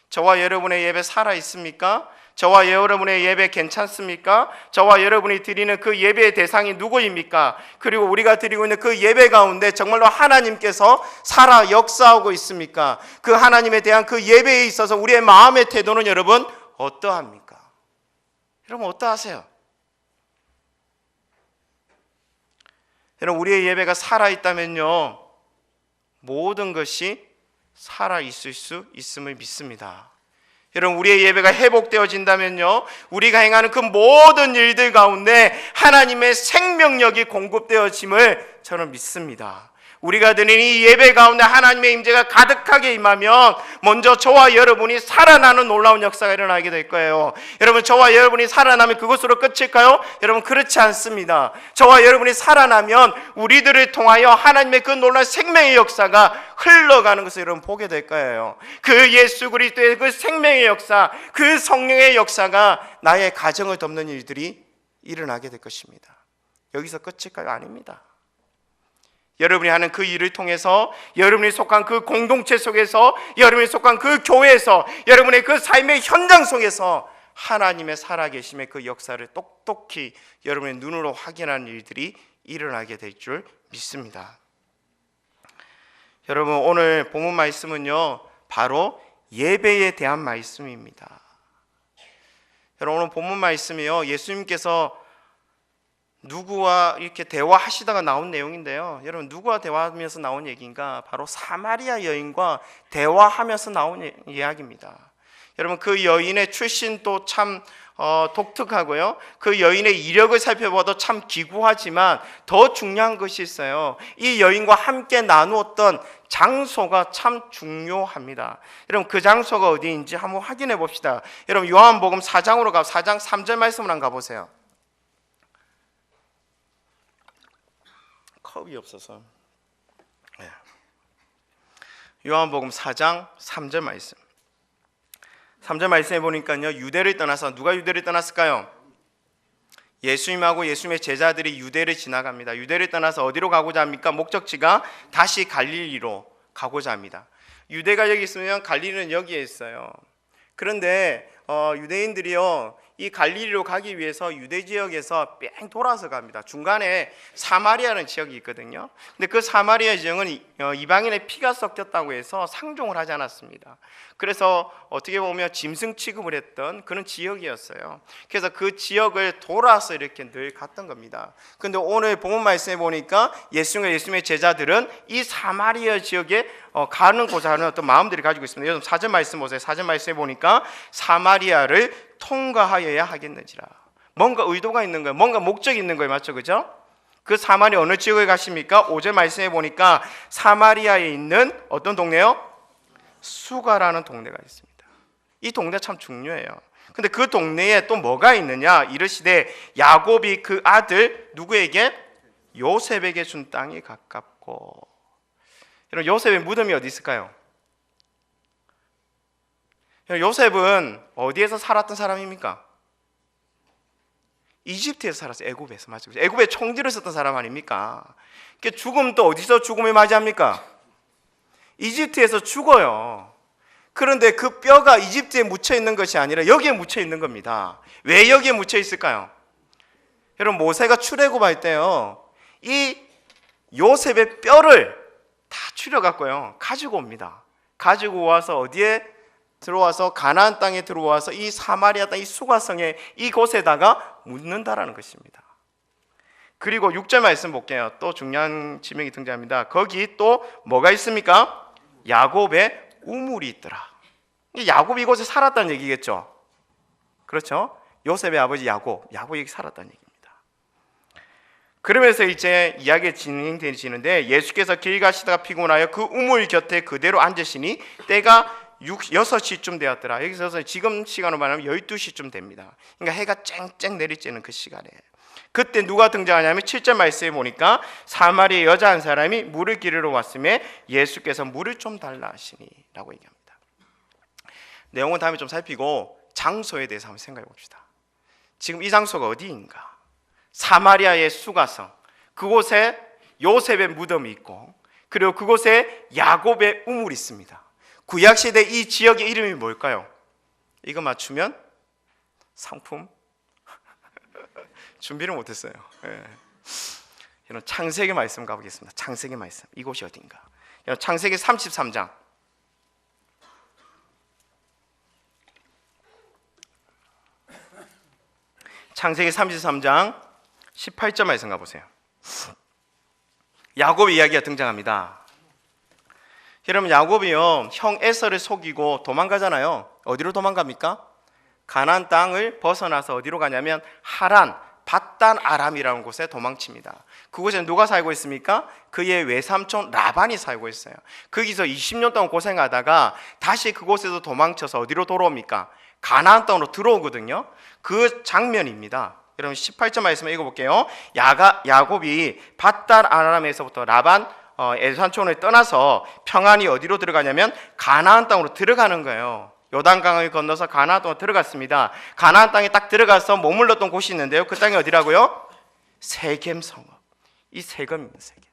저와 여러분의 예배 살아있습니까? 저와 여러분의 예배 괜찮습니까? 저와 여러분이 드리는 그 예배의 대상이 누구입니까? 그리고 우리가 드리고 있는 그 예배 가운데 정말로 하나님께서 살아 역사하고 있습니까? 그 하나님에 대한 그 예배에 있어서 우리의 마음의 태도는 여러분 어떠합니까? 여러분 어떠하세요? 여러분, 우리의 예배가 살아있다면요, 모든 것이 살아있을 수 있음을 믿습니다. 여러분, 우리의 예배가 회복되어진다면요, 우리가 행하는 그 모든 일들 가운데 하나님의 생명력이 공급되어짐을 저는 믿습니다. 우리가 드리는 이 예배 가운데 하나님의 임재가 가득하게 임하면 먼저 저와 여러분이 살아나는 놀라운 역사가 일어나게 될 거예요. 여러분, 저와 여러분이 살아나면 그것으로 끝일까요? 여러분, 그렇지 않습니다. 저와 여러분이 살아나면 우리들을 통하여 하나님의 그 놀라운 생명의 역사가 흘러가는 것을 여러분 보게 될 거예요. 그 예수 그리스도의 그 생명의 역사, 그 성령의 역사가 나의 가정을 덮는 일들이 일어나게 될 것입니다. 여기서 끝일까요? 아닙니다. 여러분이 하는 그 일을 통해서, 여러분이 속한 그 공동체 속에서, 여러분이 속한 그 교회에서, 여러분의 그 삶의 현장 속에서 하나님의 살아계심의 그 역사를 똑똑히 여러분의 눈으로 확인하는 일들이 일어나게 될 줄 믿습니다. 여러분, 오늘 본문 말씀은요, 바로 예배에 대한 말씀입니다. 여러분, 오늘 본문 말씀이요, 예수님께서 누구와 이렇게 대화하시다가 나온 내용인데요. 여러분, 누구와 대화하면서 나온 얘기인가? 바로 사마리아 여인과 대화하면서 나온 이야기입니다. 여러분, 그 여인의 출신도 참 독특하고요, 그 여인의 이력을 살펴봐도 참 기구하지만 더 중요한 것이 있어요. 이 여인과 함께 나누었던 장소가 참 중요합니다. 여러분, 그 장소가 어디인지 한번 확인해 봅시다. 여러분, 요한복음 4장으로 4장 3절 말씀을 한번 가보세요. 컵이 없어서. 요한복음 4장 3절 말씀. 3절 말씀해 보니까요, 유대를 떠나서, 누가 유대를 떠났을까요? 예수님하고 예수님의 제자들이 유대를 지나갑니다. 유대를 떠나서 어디로 가고자 합니까? 목적지가 다시 갈릴리로 가고자 합니다. 유대가 여기 있으면 갈릴리는 여기에 있어요. 그런데 유대인들이요, 이 갈릴리로 가기 위해서 유대 지역에서 뺑 돌아서 갑니다. 중간에 사마리아라는 지역이 있거든요. 근데 그 사마리아 지역은 이방인의 피가 섞였다고 해서 상종을 하지 않았습니다. 그래서 어떻게 보면 짐승 취급을 했던 그런 지역이었어요. 그래서 그 지역을 돌아서 이렇게 늘 갔던 겁니다. 근데 오늘 본문 말씀에 보니까 예수님과 예수님의 제자들은 이 사마리아 지역에 가는고자 하는 어떤 마음들이 가지고 있습니다. 여러분 4절 말씀 보세요. 4절 말씀에 보니까 사마리아를 통과하여야 하겠는지라. 뭔가 의도가 있는 거예요. 뭔가 목적이 있는 거예요. 맞죠? 그죠? 그 사마리아 어느 지역에 가십니까? 5절 말씀에 보니까 사마리아에 있는 어떤 동네요? 수가라는 동네가 있습니다. 이 동네 참 중요해요. 근데 그 동네에 또 뭐가 있느냐? 이르시되 야곱이 그 아들 누구에게? 요셉에게 준 땅이 가깝고. 여러분 요셉의 무덤이 어디 있을까요? 요셉은 어디에서 살았던 사람입니까? 이집트에서 살았어요. 애굽에서. 맞죠? 애굽에 총리를 썼던 사람 아닙니까? 죽음도 어디서 죽음을 맞이합니까? 이집트에서 죽어요. 그런데 그 뼈가 이집트에 묻혀 있는 것이 아니라 여기에 묻혀 있는 겁니다. 왜 여기에 묻혀 있을까요? 여러분 모세가 출애굽할 때요, 이 요셉의 뼈를 다 추려갖고요 가지고 옵니다. 가지고 와서 어디에 들어와서 가나안 땅에 들어와서 이 사마리아 땅 이 수가성에 이곳에다가 묻는다라는 것입니다. 그리고 6절 말씀 볼게요. 또 중요한 지명이 등장합니다. 거기 또 뭐가 있습니까? 야곱의 우물이 있더라. 야곱이 이곳에 살았다는 얘기겠죠. 그렇죠? 요셉의 아버지 야곱이 여기 살았다는 얘기입니다. 그러면서 이제 이야기가 진행되시는데 예수께서 길 가시다가 피곤하여 그 우물 곁에 그대로 앉으시니 때가 6시쯤 되었더라. 여기서 지금 시간으로 말하면 12시쯤 됩니다. 그러니까 해가 쨍쨍 내리쬐는 그 시간에 그때 누가 등장하냐면 7절 말씀에 보니까 사마리아 여자 한 사람이 물을 기르러 왔음에 예수께서 물을 좀 달라 하시니 라고 얘기합니다. 내용은 다음에 좀 살피고 장소에 대해서 한번 생각해 봅시다. 지금 이 장소가 어디인가? 사마리아의 수가성, 그곳에 요셉의 무덤이 있고 그리고 그곳에 야곱의 우물이 있습니다. 구약시대 이 지역의 이름이 뭘까요? 이거 맞추면 상품 준비를 못했어요. 예. 창세기 말씀 가보겠습니다. 창세기 말씀, 이곳이 어딘가? 창세기 33장 창세기 33장 18절 말씀 가보세요. 야곱의 이야기가 등장합니다. 여러분 야곱이요 형 에서를 속이고 도망가잖아요. 어디로 도망갑니까? 가나안 땅을 벗어나서 어디로 가냐면 하란, 밧단 아람이라는 곳에 도망칩니다. 그곳에 누가 살고 있습니까? 그의 외삼촌 라반이 살고 있어요. 거기서 20년 동안 고생하다가 다시 그곳에서 도망쳐서 어디로 돌아옵니까? 가나안 땅으로 들어오거든요. 그 장면입니다. 여러분 18절 말씀 읽어볼게요. 야곱이 밧단 아람에서부터 라반 외삼촌을 떠나서 평안히 어디로 들어가냐면 가나안 땅으로 들어가는 거예요. 요단강을 건너서 가나안 땅으로 들어갔습니다. 가나안 땅에 딱 들어가서 머물렀던 곳이 있는데요. 그 땅이 어디라고요? 세겜 성읍. 이 세겜입니다. 세겜.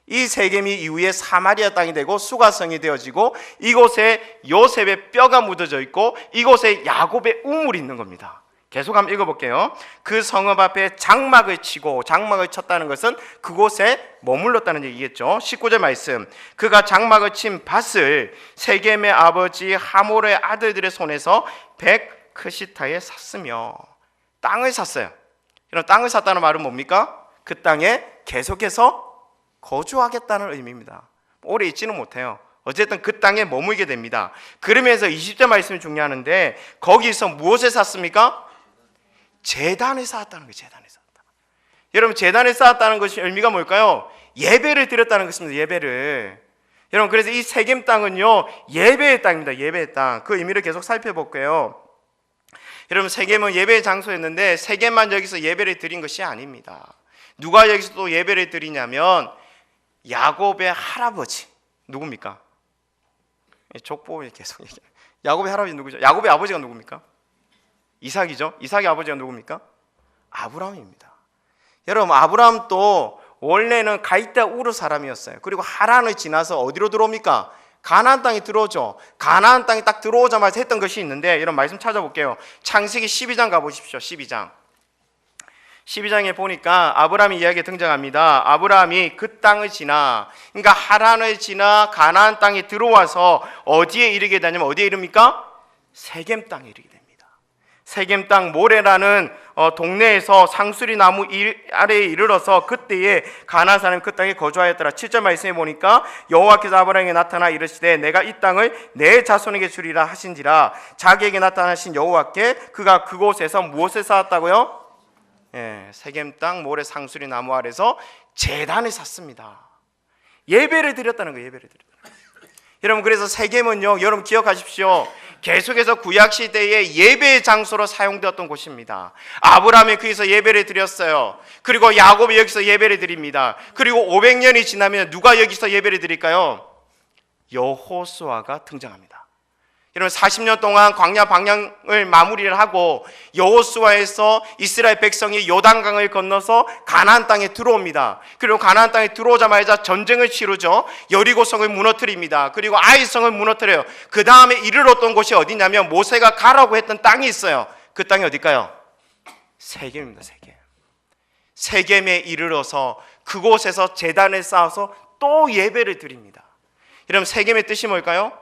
이 세겜이 이후에 사마리아 땅이 되고 수가성이 되어지고 이곳에 요셉의 뼈가 묻어져 있고 이곳에 야곱의 우물이 있는 겁니다. 계속 한번 읽어볼게요. 그 성읍 앞에 장막을 치고, 장막을 쳤다는 것은 그곳에 머물렀다는 얘기겠죠. 19절 말씀, 그가 장막을 친 밭을 세겜의 아버지 하몰의 아들들의 손에서 백크시타에 샀으며, 땅을 샀어요. 이런 땅을 샀다는 말은 뭡니까? 그 땅에 계속해서 거주하겠다는 의미입니다. 오래 있지는 못해요. 어쨌든 그 땅에 머물게 됩니다. 그러면서 20절 말씀이 중요한데 거기서 무엇을 샀습니까? 제단을 쌓았다는 거예요. 제단을 쌓았다. 여러분 제단을 쌓았다는 것이 의미가 뭘까요? 예배를 드렸다는 것입니다. 예배를. 여러분 그래서 이 세겜 땅은요 예배의 땅입니다. 예배의 땅. 그 의미를 계속 살펴볼게요. 여러분 세겜은 예배의 장소였는데 세겜만 여기서 예배를 드린 것이 아닙니다. 누가 여기서 또 예배를 드리냐면 야곱의 할아버지 누굽니까? 족보에 계속 얘기해요. 야곱의 할아버지 누구죠? 야곱의 아버지가 누굽니까? 이삭이죠. 이삭의 아버지가 누굽니까? 아브라함입니다. 여러분, 아브라함도 원래는 갈대 우르 사람이었어요. 그리고 하란을 지나서 어디로 들어옵니까? 가나안 땅에 들어오죠. 가나안 땅에 딱 들어오자마자 했던 것이 있는데, 이런 말씀 찾아볼게요. 창세기 12장 가보십시오. 12장에 보니까 아브라함의 이야기가 등장합니다. 아브라함이 그 땅을 지나, 그러니까 하란을 지나 가나안 땅에 들어와서 어디에 이르게 되냐면 어디에 이릅니까? 세겜 땅에 이르게 됩니다. 세겜 땅 모레라는 동네에서 상수리 나무 아래에 이르러서 그때에 가나안 사람이 그 땅에 거주하였더라. 7절 말씀에 보니까 여호와께서 아브라함에게 나타나 이르시되 내가 이 땅을 내 자손에게 주리라 하신지라. 자기에게 나타나신 여호와께 그가 그곳에서 무엇을 쌓았다고요? 세겜 땅 모래 상수리 나무 아래서 제단을 샀습니다. 예배를 드렸다는 거예요. 예배를 드렸다는 거예요. 여러분, 그래서 세겜은요, 여러분 기억하십시오. 계속해서 구약시대의 예배의 장소로 사용되었던 곳입니다. 아브라함이 거기서 예배를 드렸어요. 그리고 야곱이 여기서 예배를 드립니다. 그리고 500년이 지나면 누가 여기서 예배를 드릴까요? 여호수아가 등장합니다. 여러분, 40년 동안 광야 방향을 마무리를 하고 여호수아에서 이스라엘 백성이 요단강을 건너서 가나안 땅에 들어옵니다. 그리고 가나안 땅에 들어오자마자 전쟁을 치르죠. 여리고성을 무너뜨립니다. 그리고 아이성을 무너뜨려요. 그 다음에 이르렀던 곳이 어디냐면 모세가 가라고 했던 땅이 있어요. 그 땅이 어딜까요? 세겜입니다. 세겜. 세겜에 이르러서 그곳에서 제단을 쌓아서 또 예배를 드립니다. 여러분, 세겜의 뜻이 뭘까요?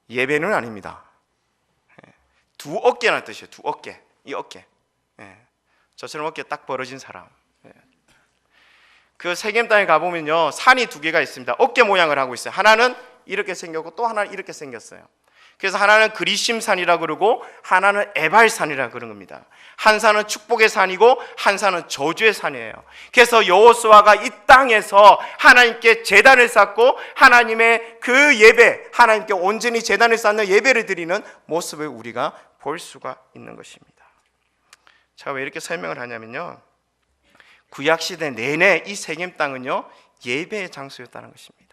예배는 아닙니다. 두 어깨라는 뜻이에요. 두 어깨. 이 어깨. 저처럼 어깨 딱 벌어진 사람. 그 세겜 땅에 가보면요, 산이 두 개가 있습니다. 어깨 모양을 하고 있어요. 하나는 이렇게 생겼고 또 하나는 이렇게 생겼어요. 그래서 하나는 그리심산이라 그러고 하나는 에발산이라 그런 겁니다. 한 산은 축복의 산이고 한 산은 저주의 산이에요. 그래서 여호수아가 이 땅에서 하나님께 제단을 쌓고 하나님의 그 예배, 하나님께 온전히 제단을 쌓는 예배를 드리는 모습을 우리가 볼 수가 있는 것입니다. 제가 왜 이렇게 설명을 하냐면요, 구약시대 내내 이 세겜 땅은요 예배의 장소였다는 것입니다.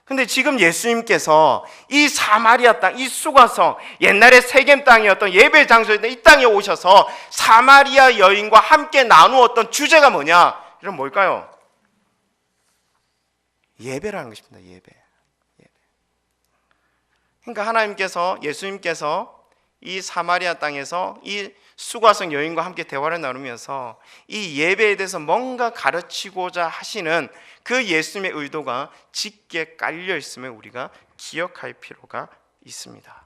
근데 지금 예수님께서 이 사마리아 땅, 이 수가성, 옛날에 세겜 땅이었던 예배 장소였던 이 땅에 오셔서 사마리아 여인과 함께 나누었던 주제가 뭐냐? 이런 뭘까요? 예배라는 것입니다. 예배. 그러니까 하나님께서, 예수님께서 이 사마리아 땅에서 이 수가성 여인과 함께 대화를 나누면서 이 예배에 대해서 뭔가 가르치고자 하시는 그 예수님의 의도가 짙게 깔려 있음을 우리가 기억할 필요가 있습니다.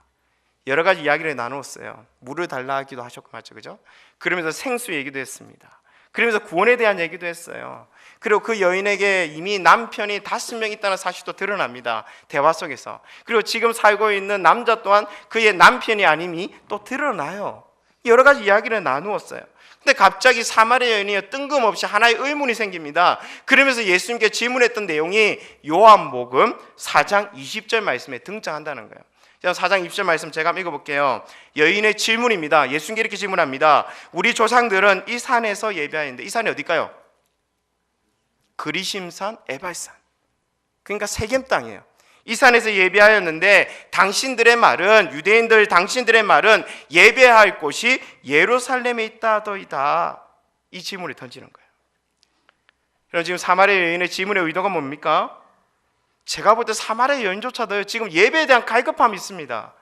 여러 가지 이야기를 나누었어요. 물을 달라 하기도 하셨고, 맞죠? 그죠? 그러면서 생수 얘기도 했습니다. 그러면서 구원에 대한 얘기도 했어요. 그리고 그 여인에게 이미 남편이 5명 있다는 사실도 드러납니다. 대화 속에서. 그리고 지금 살고 있는 남자 또한 그의 남편이 아님이 또 드러나요. 여러 가지 이야기를 나누었어요. 근데 갑자기 사마리아 여인이 뜬금없이 하나의 의문이 생깁니다. 그러면서 예수님께 질문했던 내용이 요한복음 4장 20절 말씀에 등장한다는 거예요. 4장 20절 말씀 제가 한번 읽어볼게요. 여인의 질문입니다. 예수님께 이렇게 질문합니다. 우리 조상들은 이 산에서 예배하였는데, 이 산이 어딜까요? 그리심산, 에발산, 그러니까 세겜 땅이에요. 이 산에서 예배하였는데 당신들의 말은, 유대인들 당신들의 말은 예배할 곳이 예루살렘에 있다 하더이다. 이 질문을 던지는 거예요. 그럼 지금 사마리아 여인의 질문의 의도가 뭡니까? 제가 볼 때 사마리아 여인조차도 지금 예배에 대한 갈급함이 있습니다.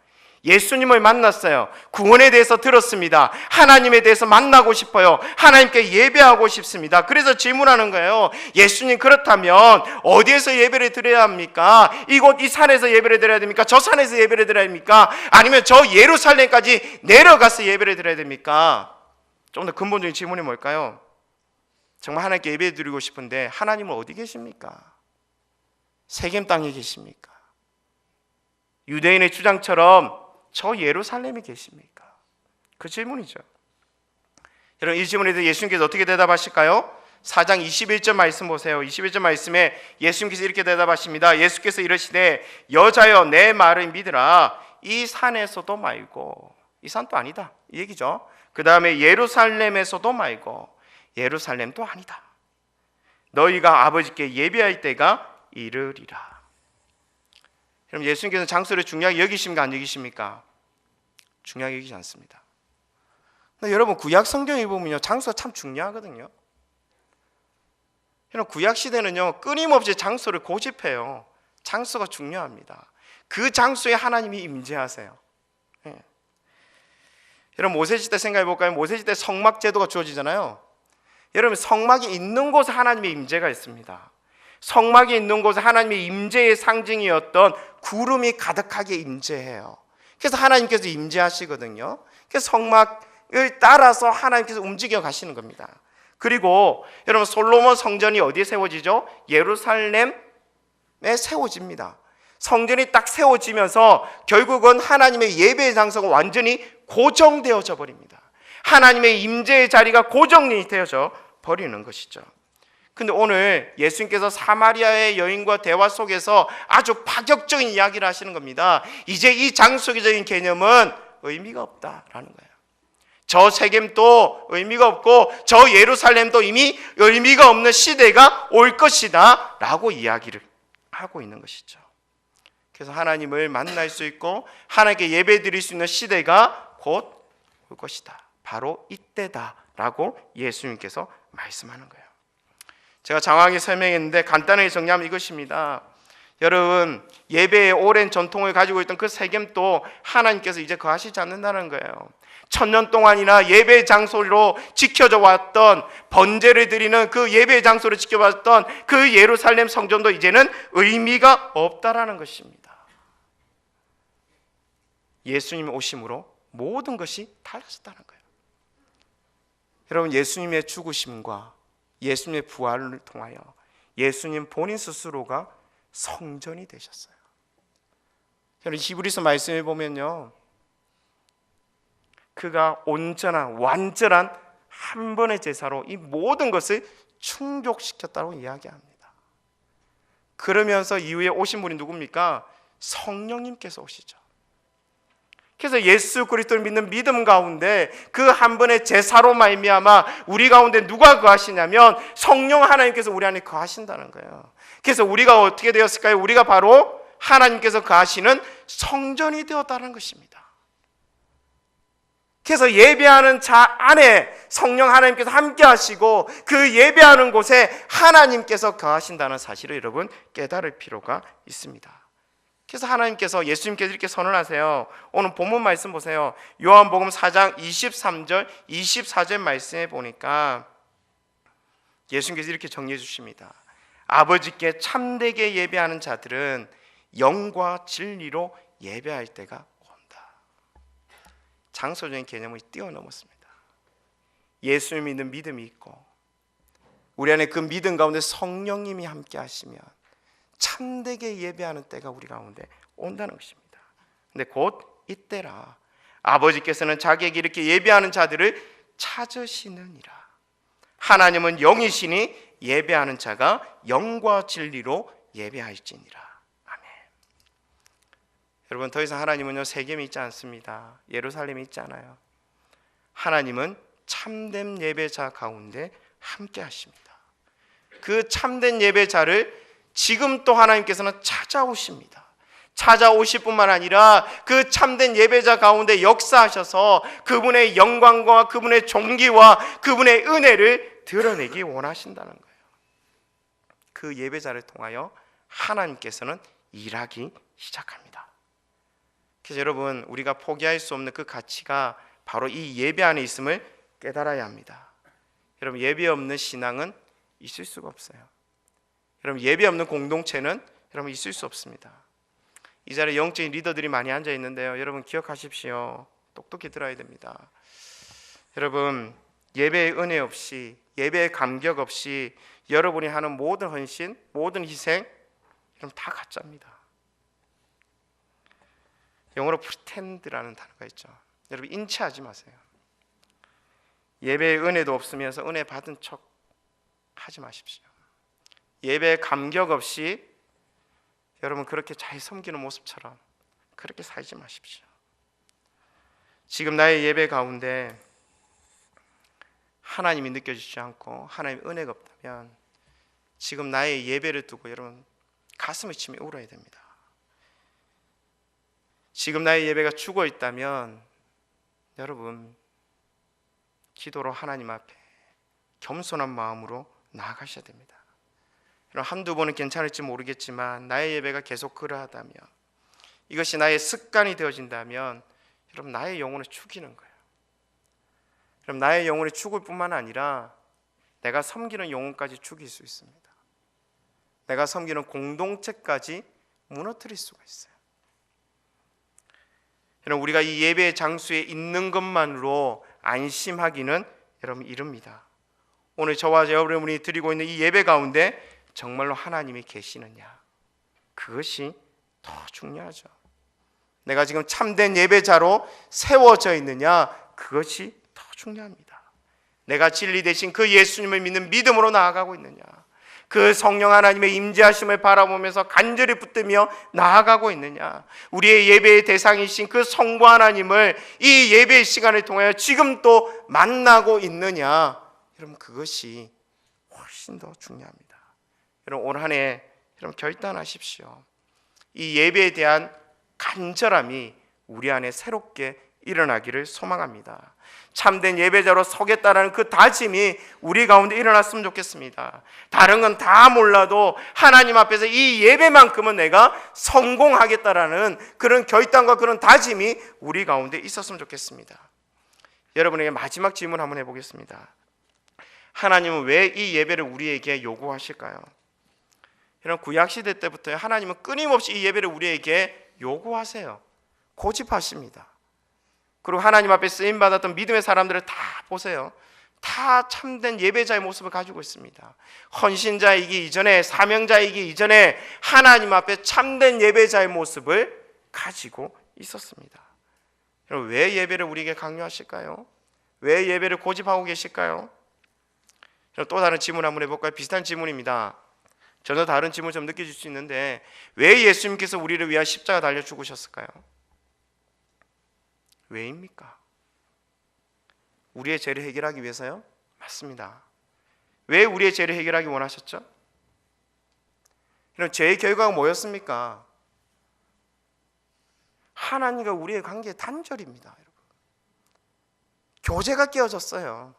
예수님을 만났어요. 구원에 대해서 들었습니다. 하나님에 대해서 만나고 싶어요. 하나님께 예배하고 싶습니다. 그래서 질문하는 거예요. 예수님, 그렇다면 어디에서 예배를 드려야 합니까? 이곳 이 산에서 예배를 드려야 됩니까? 저 산에서 예배를 드려야 됩니까? 아니면 저 예루살렘까지 내려가서 예배를 드려야 됩니까? 좀 더 근본적인 질문이 뭘까요? 정말 하나님께 예배 드리고 싶은데 하나님은 어디 계십니까? 세겜 땅에 계십니까? 유대인의 주장처럼 저 예루살렘에 계십니까? 그 질문이죠. 여러분, 이 질문에 대해 예수님께서 어떻게 대답하실까요? 4장 21절 말씀 보세요. 21절 말씀에 예수님께서 이렇게 대답하십니다. 예수께서 이르시되 여자여 내 말을 믿으라. 이 산에서도 말고, 이 산도 아니다 이 얘기죠. 그 다음에 예루살렘에서도 말고 예루살렘도 아니다. 너희가 아버지께 예배할 때가 이르리라. 여러분, 예수님께서는 장소를 중요하게 여기십니까? 안 여기십니까? 중요하게 여기지 않습니다. 근데 여러분, 구약 성경에 보면요, 장소가 참 중요하거든요. 여러분, 구약 시대는요, 끊임없이 장소를 고집해요. 장소가 중요합니다. 그 장소에 하나님이 임재하세요. 예. 여러분, 모세시대 생각해 볼까요? 모세시대 성막 제도가 주어지잖아요. 여러분, 성막이 있는 곳에 하나님의 임재가 있습니다. 성막이 있는 곳에 하나님의 임재의 상징이었던 구름이 가득하게 임재해요. 그래서 하나님께서 임재하시거든요. 그래서 성막을 따라서 하나님께서 움직여 가시는 겁니다. 그리고 여러분, 솔로몬 성전이 어디에 세워지죠? 예루살렘에 세워집니다. 성전이 딱 세워지면서 결국은 하나님의 예배의 장소가 완전히 고정되어져 버립니다. 하나님의 임재의 자리가 고정이 되어져 버리는 것이죠. 근데 오늘 예수님께서 사마리아의 여인과 대화 속에서 아주 파격적인 이야기를 하시는 겁니다. 이제 이 장소적인 개념은 의미가 없다라는 거예요. 저 세겜도 의미가 없고 저 예루살렘도 이미 의미가 없는 시대가 올 것이다 라고 이야기를 하고 있는 것이죠. 그래서 하나님을 만날 수 있고 하나님께 예배 드릴 수 있는 시대가 곧 올 것이다. 바로 이때다 라고 예수님께서 말씀하는 거예요. 제가 장황하게 설명했는데 간단하게 정리하면 이것입니다. 여러분, 예배의 오랜 전통을 가지고 있던 그 세겜도 하나님께서 이제 거하시지 않는다는 거예요. 1000년 동안이나 예배 장소로 지켜져 왔던, 번제를 드리는 그 예배 장소를 지켜왔던 그 예루살렘 성전도 이제는 의미가 없다라는 것입니다. 예수님 오심으로 모든 것이 달라졌다는 거예요. 여러분, 예수님의 죽으심과 예수님의 부활을 통하여 예수님 본인 스스로가 성전이 되셨어요. 여러분, 히브리서 말씀을 보면요, 그가 온전한 완전한 한 번의 제사로 이 모든 것을 충족시켰다고 이야기합니다. 그러면서 이후에 오신 분이 누굽니까? 성령님께서 오시죠. 그래서 예수 그리스도를 믿는 믿음 가운데 그 한 번의 제사로 말미암아 우리 가운데 누가 거하시냐면 성령 하나님께서 우리 안에 거하신다는 거예요. 그래서 우리가 어떻게 되었을까요? 우리가 바로 하나님께서 거하시는 성전이 되었다는 것입니다. 그래서 예배하는 자 안에 성령 하나님께서 함께 하시고 그 예배하는 곳에 하나님께서 거하신다는 사실을 여러분 깨달을 필요가 있습니다. 그래서 하나님께서, 예수님께서 이렇게 선언하세요. 오늘 본문 말씀 보세요. 요한복음 4장 23절 24절 말씀에 보니까 예수님께서 이렇게 정리해 주십니다. 아버지께 참되게 예배하는 자들은 영과 진리로 예배할 때가 온다. 장소적인 개념을 뛰어넘었습니다. 예수를 믿는 믿음이 있고 우리 안에 그 믿음 가운데 성령님이 함께 하시면 참되게 예배하는 때가 우리 가운데 온다는 것입니다. 근데 곧 이때라. 아버지께서는 자기에게 이렇게 예배하는 자들을 찾으시느니라. 하나님은 영이시니 예배하는 자가 영과 진리로 예배할지니라. 아멘. 여러분, 더 이상 하나님은요 세겜이 있지 않습니다. 예루살렘이 있지 않아요. 하나님은 참된 예배자 가운데 함께 하십니다. 그 참된 예배자를 지금 또 하나님께서는 찾아오십니다. 찾아오실 뿐만 아니라 그 참된 예배자 가운데 역사하셔서 그분의 영광과 그분의 존귀와 그분의 은혜를 드러내기 원하신다는 거예요. 그 예배자를 통하여 하나님께서는 일하기 시작합니다. 그래서 여러분, 우리가 포기할 수 없는 그 가치가 바로 이 예배 안에 있음을 깨달아야 합니다. 여러분, 예배 없는 신앙은 있을 수가 없어요. 여러분, 예배 없는 공동체는 여러분 있을 수 없습니다. 이 자리에 영적인 리더들이 많이 앉아 있는데요, 여러분 기억하십시오. 똑똑히 들어야 됩니다. 여러분, 예배의 은혜 없이, 예배의 감격 없이 여러분이 하는 모든 헌신, 모든 희생, 여러분 다 가짜입니다. 영어로 pretend라는 단어가 있죠. 여러분, 인치하지 마세요. 예배의 은혜도 없으면서 은혜 받은 척 하지 마십시오. 예배에 감격 없이 여러분 그렇게 잘 섬기는 모습처럼 그렇게 살지 마십시오. 지금 나의 예배 가운데 하나님이 느껴지지 않고 하나님의 은혜가 없다면 지금 나의 예배를 두고 여러분 가슴을 치며 울어야 됩니다. 지금 나의 예배가 죽어 있다면 여러분 기도로 하나님 앞에 겸손한 마음으로 나아가셔야 됩니다. 한두 번은 괜찮을지 모르겠지만 나의 예배가 계속 그러하다면, 이것이 나의 습관이 되어진다면 여러분 나의 영혼을 죽이는 거예요. 그럼 나의 영혼이 죽을 뿐만 아니라 내가 섬기는 영혼까지 죽일 수 있습니다. 내가 섬기는 공동체까지 무너뜨릴 수가 있어요. 여러분 우리가 이 예배의 장소에 있는 것만으로 안심하기는 여러분 이릅니다. 오늘 저와 여러분이 드리고 있는 이 예배 가운데 정말로 하나님이 계시느냐, 그것이 더 중요하죠. 내가 지금 참된 예배자로 세워져 있느냐, 그것이 더 중요합니다. 내가 진리 대신 그 예수님을 믿는 믿음으로 나아가고 있느냐, 그 성령 하나님의 임재하심을 바라보면서 간절히 붙들며 나아가고 있느냐, 우리의 예배의 대상이신 그 성부 하나님을 이 예배의 시간을 통하여 지금 또 만나고 있느냐, 여러분 그것이 훨씬 더 중요합니다. 여러분 올 한 해 여러분 결단하십시오. 이 예배에 대한 간절함이 우리 안에 새롭게 일어나기를 소망합니다. 참된 예배자로 서겠다라는 그 다짐이 우리 가운데 일어났으면 좋겠습니다. 다른 건 다 몰라도 하나님 앞에서 이 예배만큼은 내가 성공하겠다라는 그런 결단과 그런 다짐이 우리 가운데 있었으면 좋겠습니다. 여러분에게 마지막 질문 한번 해보겠습니다. 하나님은 왜 이 예배를 우리에게 요구하실까요? 이런 구약시대 때부터 하나님은 끊임없이 이 예배를 우리에게 요구하세요. 고집하십니다. 그리고 하나님 앞에 쓰임받았던 믿음의 사람들을 다 보세요. 다 참된 예배자의 모습을 가지고 있습니다. 헌신자이기 이전에, 사명자이기 이전에 하나님 앞에 참된 예배자의 모습을 가지고 있었습니다. 여러분 왜 예배를 우리에게 강요하실까요? 왜 예배를 고집하고 계실까요? 또 다른 질문 한번 해볼까요? 비슷한 질문입니다. 전혀 다른 질문 좀 느껴질 수 있는데, 왜 예수님께서 우리를 위한 십자가 달려 죽으셨을까요? 왜입니까? 우리의 죄를 해결하기 위해서요? 맞습니다. 왜 우리의 죄를 해결하기 원하셨죠? 이런 죄의 결과가 뭐였습니까? 하나님과 우리의 관계의 단절입니다. 여러분. 교제가 깨어졌어요.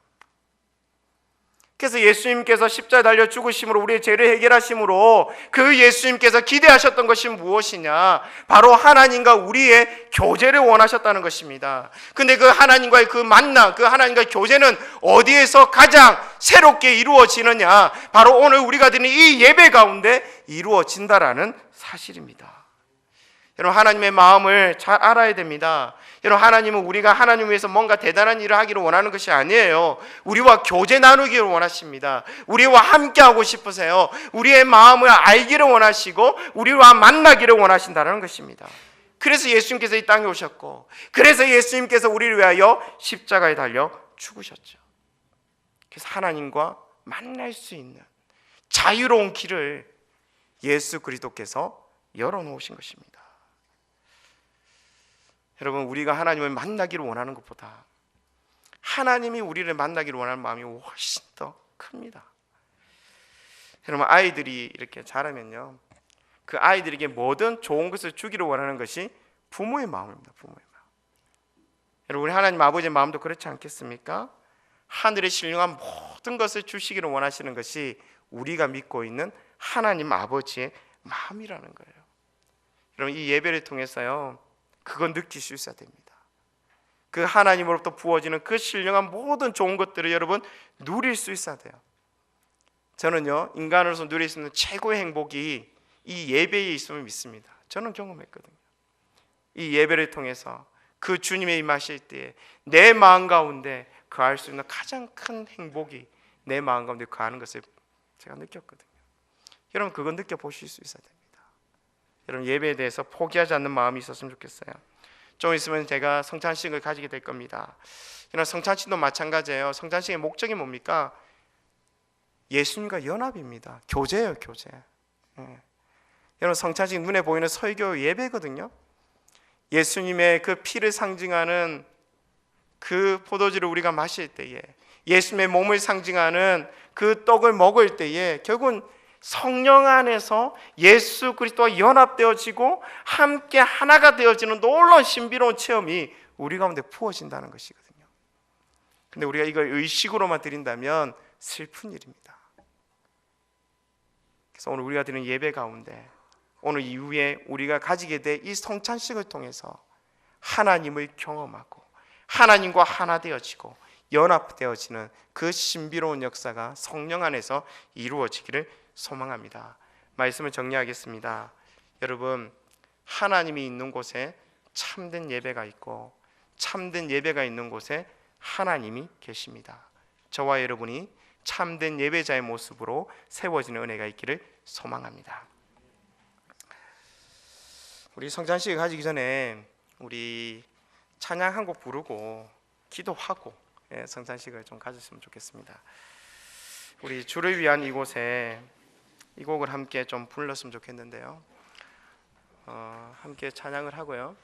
그래서 예수님께서 십자가에 달려 죽으심으로 우리의 죄를 해결하심으로 그 예수님께서 기대하셨던 것이 무엇이냐? 바로 하나님과 우리의 교제를 원하셨다는 것입니다. 근데 그 하나님과의 그 만남, 그 하나님과의 교제는 어디에서 가장 새롭게 이루어지느냐? 바로 오늘 우리가 드리는 이 예배 가운데 이루어진다라는 사실입니다. 여러분 하나님의 마음을 잘 알아야 됩니다. 여러분 하나님은 우리가 하나님 위해서 뭔가 대단한 일을 하기를 원하는 것이 아니에요. 우리와 교제 나누기를 원하십니다. 우리와 함께하고 싶으세요. 우리의 마음을 알기를 원하시고 우리와 만나기를 원하신다는 것입니다. 그래서 예수님께서 이 땅에 오셨고, 그래서 예수님께서 우리를 위하여 십자가에 달려 죽으셨죠. 그래서 하나님과 만날 수 있는 자유로운 길을 예수 그리스도께서 열어놓으신 것입니다. 여러분 우리가 하나님을 만나기를 원하는 것보다 하나님이 우리를 만나기를 원하는 마음이 훨씬 더 큽니다. 여러분 아이들이 이렇게 자라면요, 그 아이들에게 뭐든 좋은 것을 주기를 원하는 것이 부모의 마음입니다. 부모의 마음. 여러분 우리 하나님 아버지의 마음도 그렇지 않겠습니까? 하늘에 신령한 모든 것을 주시기를 원하시는 것이 우리가 믿고 있는 하나님 아버지의 마음이라는 거예요. 여러분 이 예배를 통해서요 그건 느낄 수 있어야 됩니다. 그 하나님으로부터 부어지는 그 신령한 모든 좋은 것들을 여러분 누릴 수 있어야 돼요. 저는요 인간으로서 누릴 수 있는 최고의 행복이 이 예배에 있음을 믿습니다. 저는 경험했거든요. 이 예배를 통해서 그 주님의 임하실 때에 내 마음 가운데 거할 수 있는 가장 큰 행복이 내 마음 가운데 거하는 것을 제가 느꼈거든요. 여러분 그건 느껴보실 수 있어야 됩니다. 여러분 예배에 대해서 포기하지 않는 마음이 있었으면 좋겠어요. 좀 있으면 제가 성찬식을 가지게 될 겁니다. 이런 성찬식도 마찬가지예요. 성찬식의 목적이 뭡니까? 예수님과 연합입니다. 교제예요, 교제. 여러분 성찬식 눈에 보이는 설교 예배거든요. 예수님의 그 피를 상징하는 그 포도주를 우리가 마실 때에, 예수님의 몸을 상징하는 그 떡을 먹을 때에 결국은 성령 안에서 예수 그리스도와 연합되어지고 함께 하나가 되어지는 놀라운 신비로운 체험이 우리 가운데 부어진다는 것이거든요. 근데 우리가 이걸 의식으로만 드린다면 슬픈 일입니다. 그래서 오늘 우리가 드리는 예배 가운데 오늘 이후에 우리가 가지게 될 이 성찬식을 통해서 하나님을 경험하고 하나님과 하나 되어지고 연합되어지는 그 신비로운 역사가 성령 안에서 이루어지기를 소망합니다. 말씀을 정리하겠습니다. 여러분, 하나님이 있는 곳에 참된 예배가 있고 참된 예배가 있는 곳에 하나님이 계십니다. 저와 여러분이 참된 예배자의 모습으로 세워지는 은혜가 있기를 소망합니다. 우리 성찬식을 가지기 전에 우리 찬양 한 곡 부르고 기도하고 성찬식을 좀 가졌으면 좋겠습니다. 우리 주를 위한 이곳에 이 곡을 함께 좀 불렀으면 좋겠는데요. 함께 찬양을 하고요.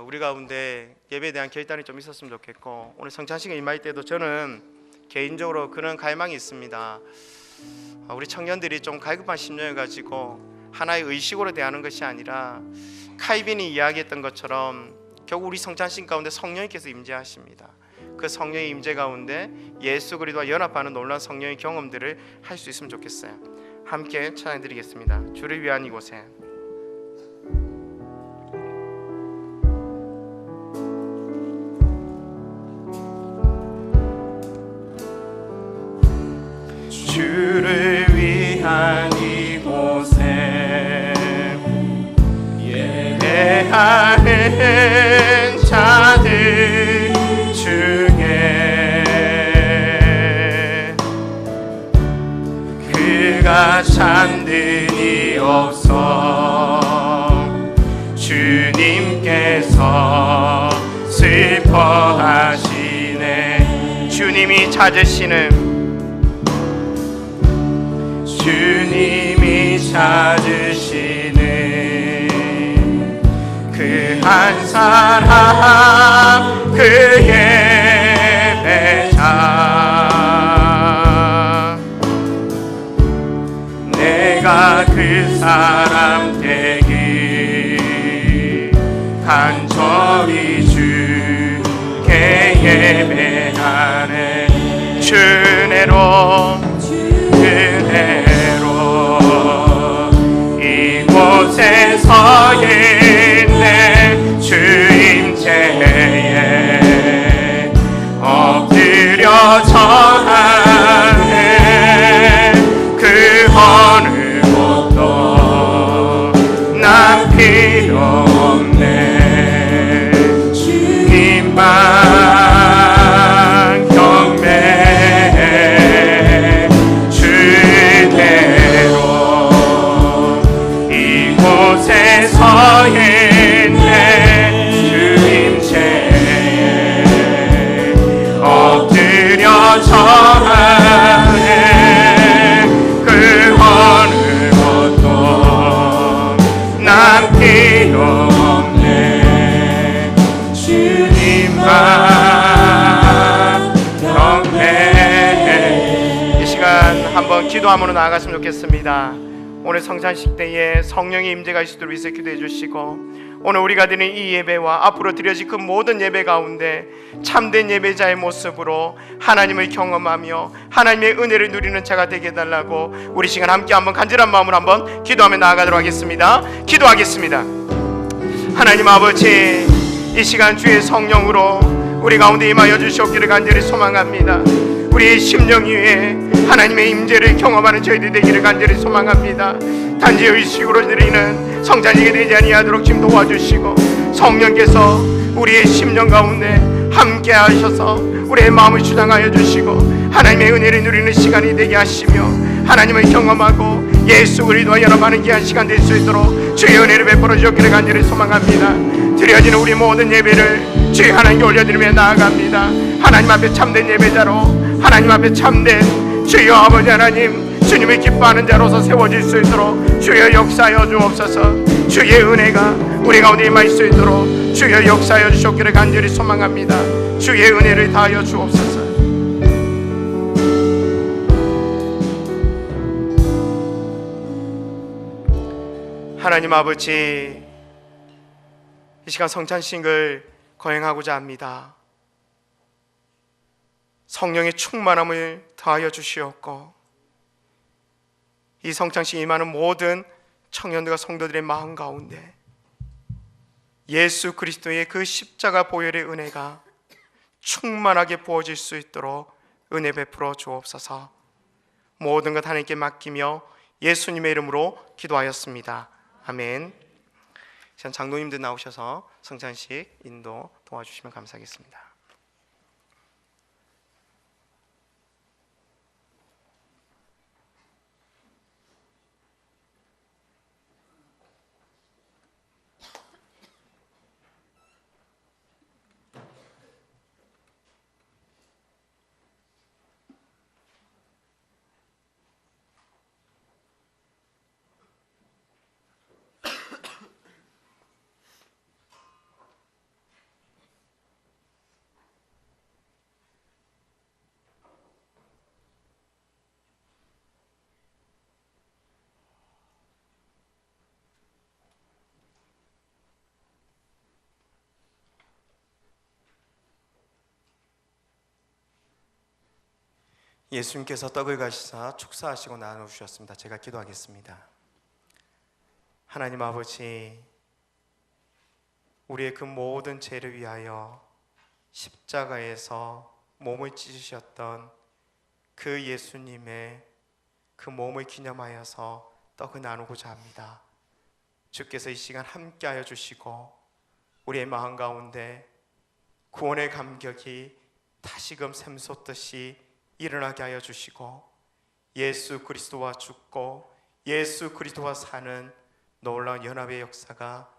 우리 가운데 예배에 대한 결단이 좀 있었으면 좋겠고 오늘 성찬식에 임할 때도 저는 개인적으로 그런 갈망이 있습니다. 우리 청년들이 좀 갈급한 심령을 가지고 하나의 의식으로 대하는 것이 아니라 칼빈이 이야기했던 것처럼 결국 우리 성찬식 가운데 성령님께서 임재하십니다. 그 성령의 임재 가운데 예수 그리스도와 연합하는 놀라운 성령의 경험들을 할 수 있으면 좋겠어요. 함께 찬양드리겠습니다. 주를 위한 이곳에. 주를 위한 이곳에 예배하는 자들 중에 그가 참되니 없어 주님께서 슬퍼하시네. 주님이 찾으시는 주님이 찾으시는 그 한 사람 그 예배자 내가 그 사람 되기 간절히 주께 예배하네. 주내로 이곳에 서 있네. 주임체에 엎드려 절하네. 그 어느 곳도 난 필요 없네. 주님만 경배해. 주대로 이곳에 서 있네. 주임체에 엎드려 절하네. 그 어느 것도 난 필요 없네. 주님만 경배해. 이 시간 한번 기도함으로 나아갔으면 좋겠습니다. 오늘 성찬식 때에 성령의 임재가 있도록 위해서 기도해 주시고 오늘 우리가 드리는 이 예배와 앞으로 드려질 그 모든 예배 가운데 참된 예배자의 모습으로 하나님을 경험하며 하나님의 은혜를 누리는 자가 되게 해달라고 우리 시간 함께 한번 간절한 마음으로 한번 기도하며 나아가도록 하겠습니다. 기도하겠습니다. 하나님 아버지, 이 시간 주의 성령으로 우리 가운데 임하여 주시옵기를 간절히 소망합니다. 우리의 심령 위에 하나님의 임재를 경험하는 저희들 되기를 간절히 소망합니다. 단지 의식으로 드리는 성찬식이 되지 아니하도록 지금 도와주시고 성령께서 우리의 심령 가운데 함께 하셔서 우리의 마음을 주장하여 주시고 하나님의 은혜를 누리는 시간이 되게 하시며 하나님을 경험하고 예수 그리스도와 연합하는 귀한 시간 될 수 있도록 주의 은혜를 베풀어 주시기를 간절히 소망합니다. 드려지는 우리 모든 예배를 주의 하나님께 올려드리며 나아갑니다. 하나님 앞에 참된 예배자로 하나님 앞에 참된 주여 아버지 하나님 주님을 기뻐하는 자로서 세워질 수 있도록 주여 역사하여 주옵소서. 주의 은혜가 우리 가운데 임할 수 있도록 주여 역사하여 주시기를 간절히 소망합니다. 주의 은혜를 다하여 주옵소서. 하나님 아버지, 이 시간 성찬식을 거행하고자 합니다. 성령의 충만함을 더하여 주시옵고 이 성찬식에 임하는 모든 청년들과 성도들의 마음 가운데 예수 그리스도의 그 십자가 보혈의 은혜가 충만하게 부어질 수 있도록 은혜 베풀어 주옵소서. 모든 것 하나님께 맡기며 예수님의 이름으로 기도하였습니다. 아멘. 장로님들 나오셔서 성찬식 인도 도와주시면 감사하겠습니다. 예수님께서 떡을 가시사 축사하시고 나누셨습니다. 제가 기도하겠습니다. 하나님 아버지, 우리의 그 모든 죄를 위하여 십자가에서 몸을 찢으셨던 그 예수님의 그 몸을 기념하여서 떡을 나누고자 합니다. 주께서 이 시간 함께하여 주시고 우리의 마음 가운데 구원의 감격이 다시금 샘솟듯이 일어나게 하여 주시고 예수 그리스도와 죽고 예수 그리스도와 사는 놀라운 연합의 역사가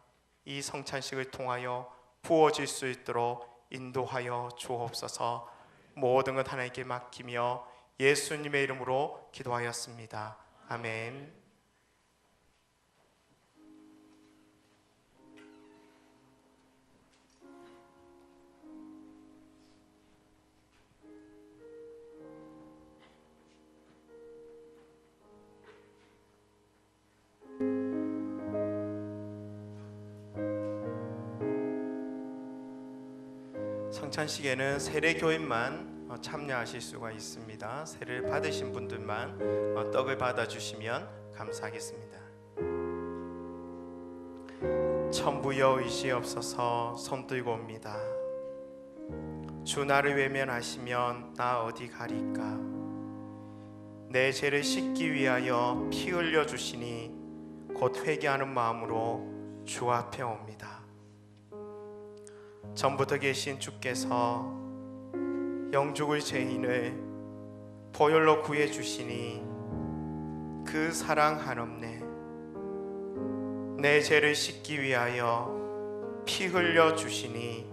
이 성찬식을 통하여 부어질 수 있도록 인도하여 주옵소서. 모든 것 하나님께 맡기며 예수님의 이름으로 기도하였습니다. 아멘. 성찬식에는 세례교인만 참여하실 수가 있습니다. 세례를 받으신 분들만 떡을 받아주시면 감사하겠습니다. 천부여 의시옵소서. 손들고 옵니다. 주 나를 외면하시면 나 어디 가리까. 내 죄를 씻기 위하여 피 흘려 주시니 곧 회개하는 마음으로 주 앞에 옵니다. 전부터 계신 주께서 영죽을 죄인을 보혈로 구해 주시니 그 사랑 한없네. 내 죄를 씻기 위하여 피 흘려 주시니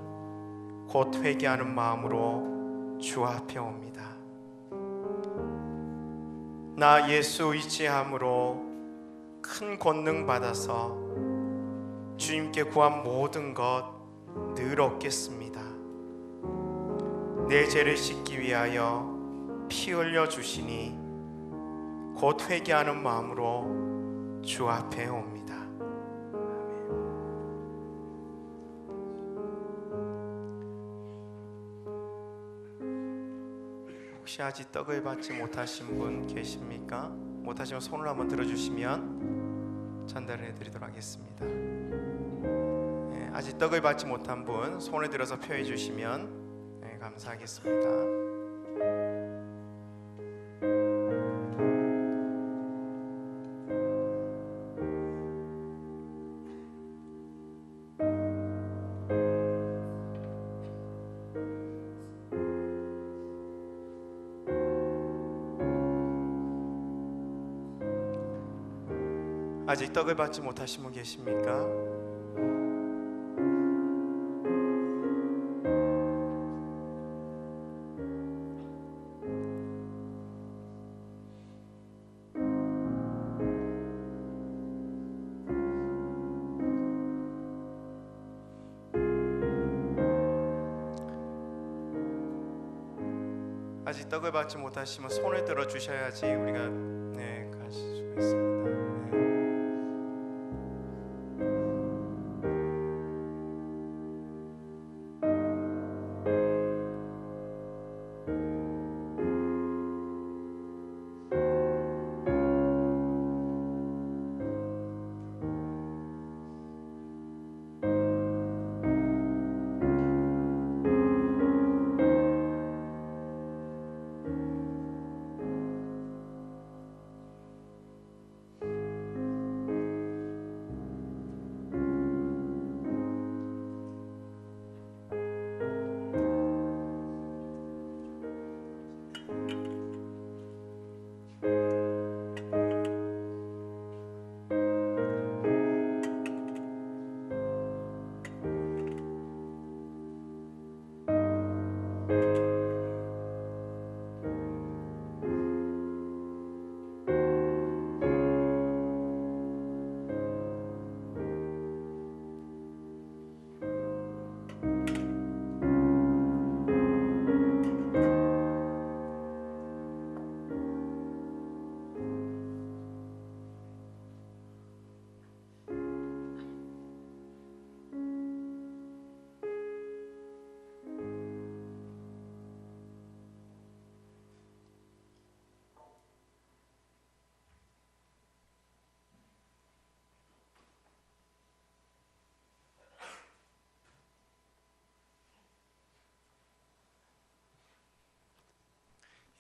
곧 회개하는 마음으로 주 앞에 옵니다. 나 예수 의지함으로 큰 권능 받아서 주님께 구한 모든 것 늘 얻겠습니다. 내 죄를 씻기 위하여 피 흘려 주시니 곧 회개하는 마음으로 주 앞에 옵니다. 혹시 아직 떡을 받지 못하신 분 계십니까? 못하시면 손을 한번 들어주시면 전달해 드리도록 하겠습니다. 아직 떡을 받지 못한 분 손을 들어서 표해 주시면 감사하겠습니다. 아직 떡을 받지 못하신 분 계십니까? 아직 떡을 받지 못하시면 손을 들어 주셔야지 우리가 가실 수가 있습니다.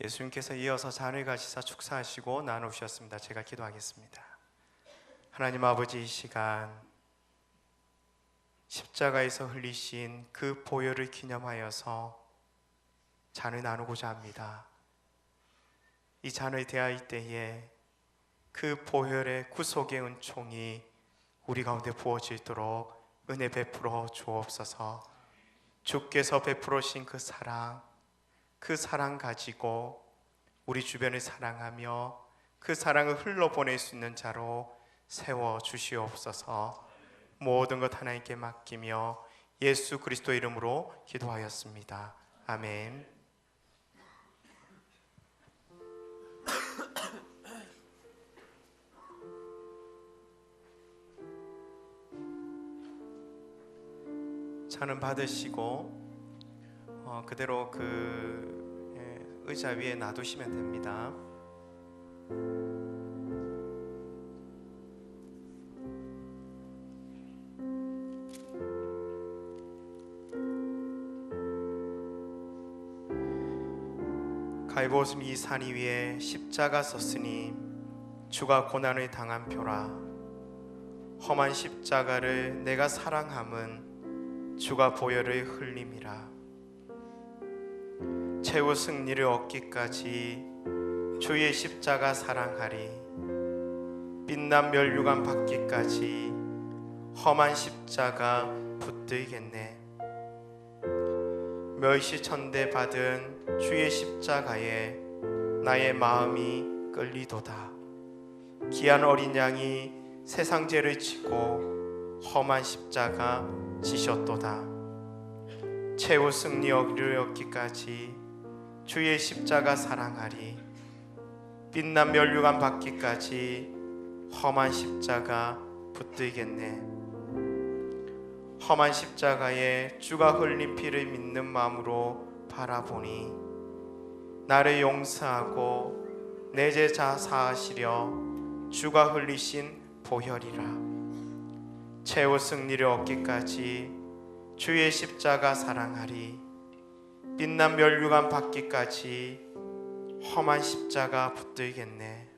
예수님께서 이어서 잔을 가지사 축사하시고 나누셨습니다. 제가 기도하겠습니다. 하나님 아버지, 이 시간 십자가에서 흘리신 그 보혈을 기념하여서 잔을 나누고자 합니다. 이 잔을 대할 때에 그 보혈의 구속의 은총이 우리 가운데 부어지도록 은혜 베풀어 주옵소서. 주께서 베풀어 주신 그 사랑 가지고 우리 주변을 사랑하며 그 사랑을 흘러보낼 수 있는 자로 세워 주시옵소서. 모든 것 하나님께 맡기며 예수 그리스도 이름으로 기도하였습니다. 아멘. 잔은 받으시고 그대로 의자 위에 놔두시면 됩니다. 갈보음 이 산 위에 십자가 섰으니 주가 고난을 당한 표라. 험한 십자가를 내가 사랑함은 주가 보혈을 흘림이라. 최후 승리를 얻기까지 주의 십자가 사랑하리. 빛난 면류관 받기까지 험한 십자가 붙들겠네. 멸시천대 받은 주의 십자가에 나의 마음이 끌리도다. 귀한 어린 양이 세상 죄를 지고 험한 십자가 지셨도다. 최후 승리 얻기까지 주의 십자가 사랑하리. 빛난 면류관 받기까지 험한 십자가 붙들겠네. 험한 십자가에 주가 흘린 피를 믿는 마음으로 바라보니 나를 용서하고 내 죄 사하시려 주가 흘리신 보혈이라. 최후 승리를 얻기까지 주의 십자가 사랑하리. 빛난 면류관 받기까지 험한 십자가 붙들겠네.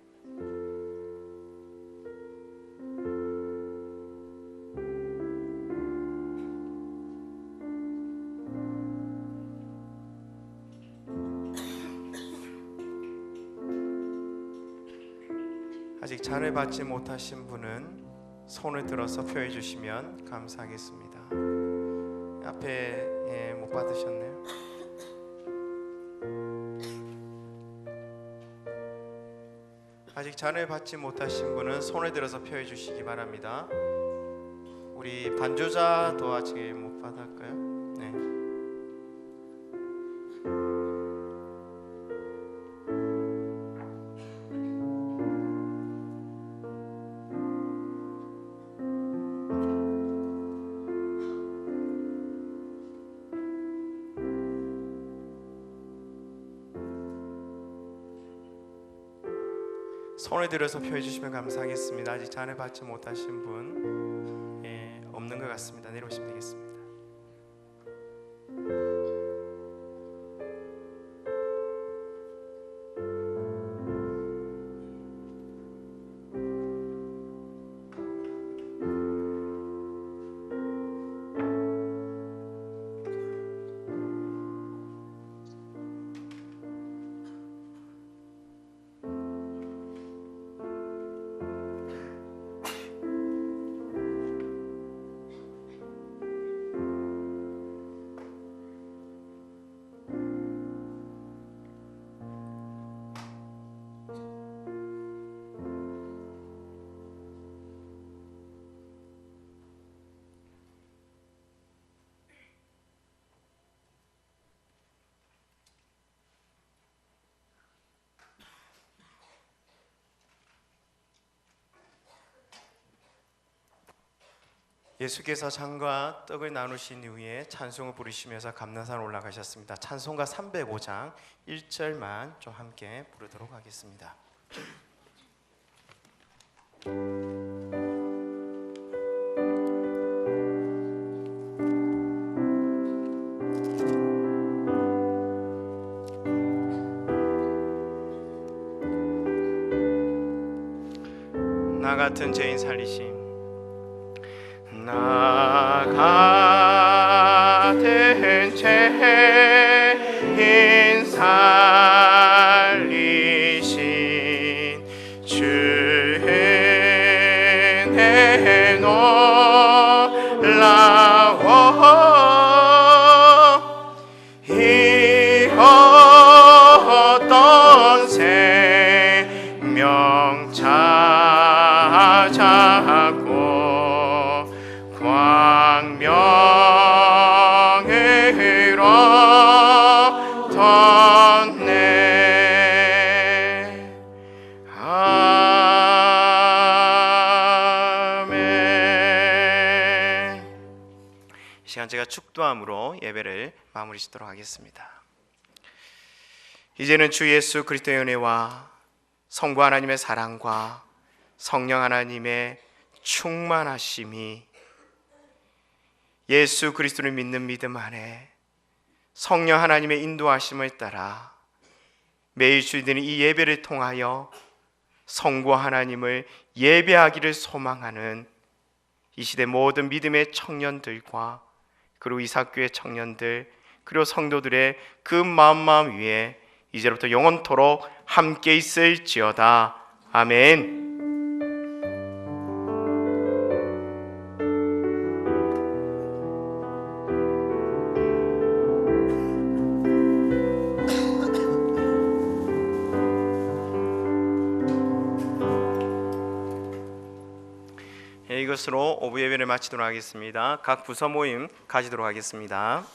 아직 잔을 받지 못하신 분은 손을 들어서 표해 주시면 감사하겠습니다. 앞에 못 받으셨네요. 아직 잔을 받지 못하신 분은 손을 들어서 표해 주시기 바랍니다. 우리 반주자도 아직 못 받았고요. 네. 손을 들어서 표해 주시면 감사하겠습니다. 아직 잔을 받지 못하신 분 없는 것 같습니다. 내려오시면 되겠습니다. 예수께서 잔과 떡을 나누신 이후에 찬송을 부르시면서 감난산 올라가셨습니다. 찬송가 305장 1절만 좀 함께 부르도록 하겠습니다. 같은 죄인 살리심, 나 같은 죄인 살리신 주의 놀라워 이 어떤 생명 찾아고 광명으로 떴네. 아멘. 이 시간 제가 축도함으로 예배를 마무리 짓도록 하겠습니다. 이제는 주 예수 그리스도의 은혜와 성부 하나님의 사랑과 성령 하나님의 충만하심이 예수 그리스도를 믿는 믿음 안에 성령 하나님의 인도하심을 따라 매일 주일되는 이 예배를 통하여 성부 하나님을 예배하기를 소망하는 이 시대 모든 믿음의 청년들과 그리고 이삭교회 청년들 그리고 성도들의 그 마음 위에 이제부터 영원토록 함께 있을지어다. 아멘. 이것으로 오부 예배를 마치도록 하겠습니다. 각 부서 모임 가지도록 하겠습니다.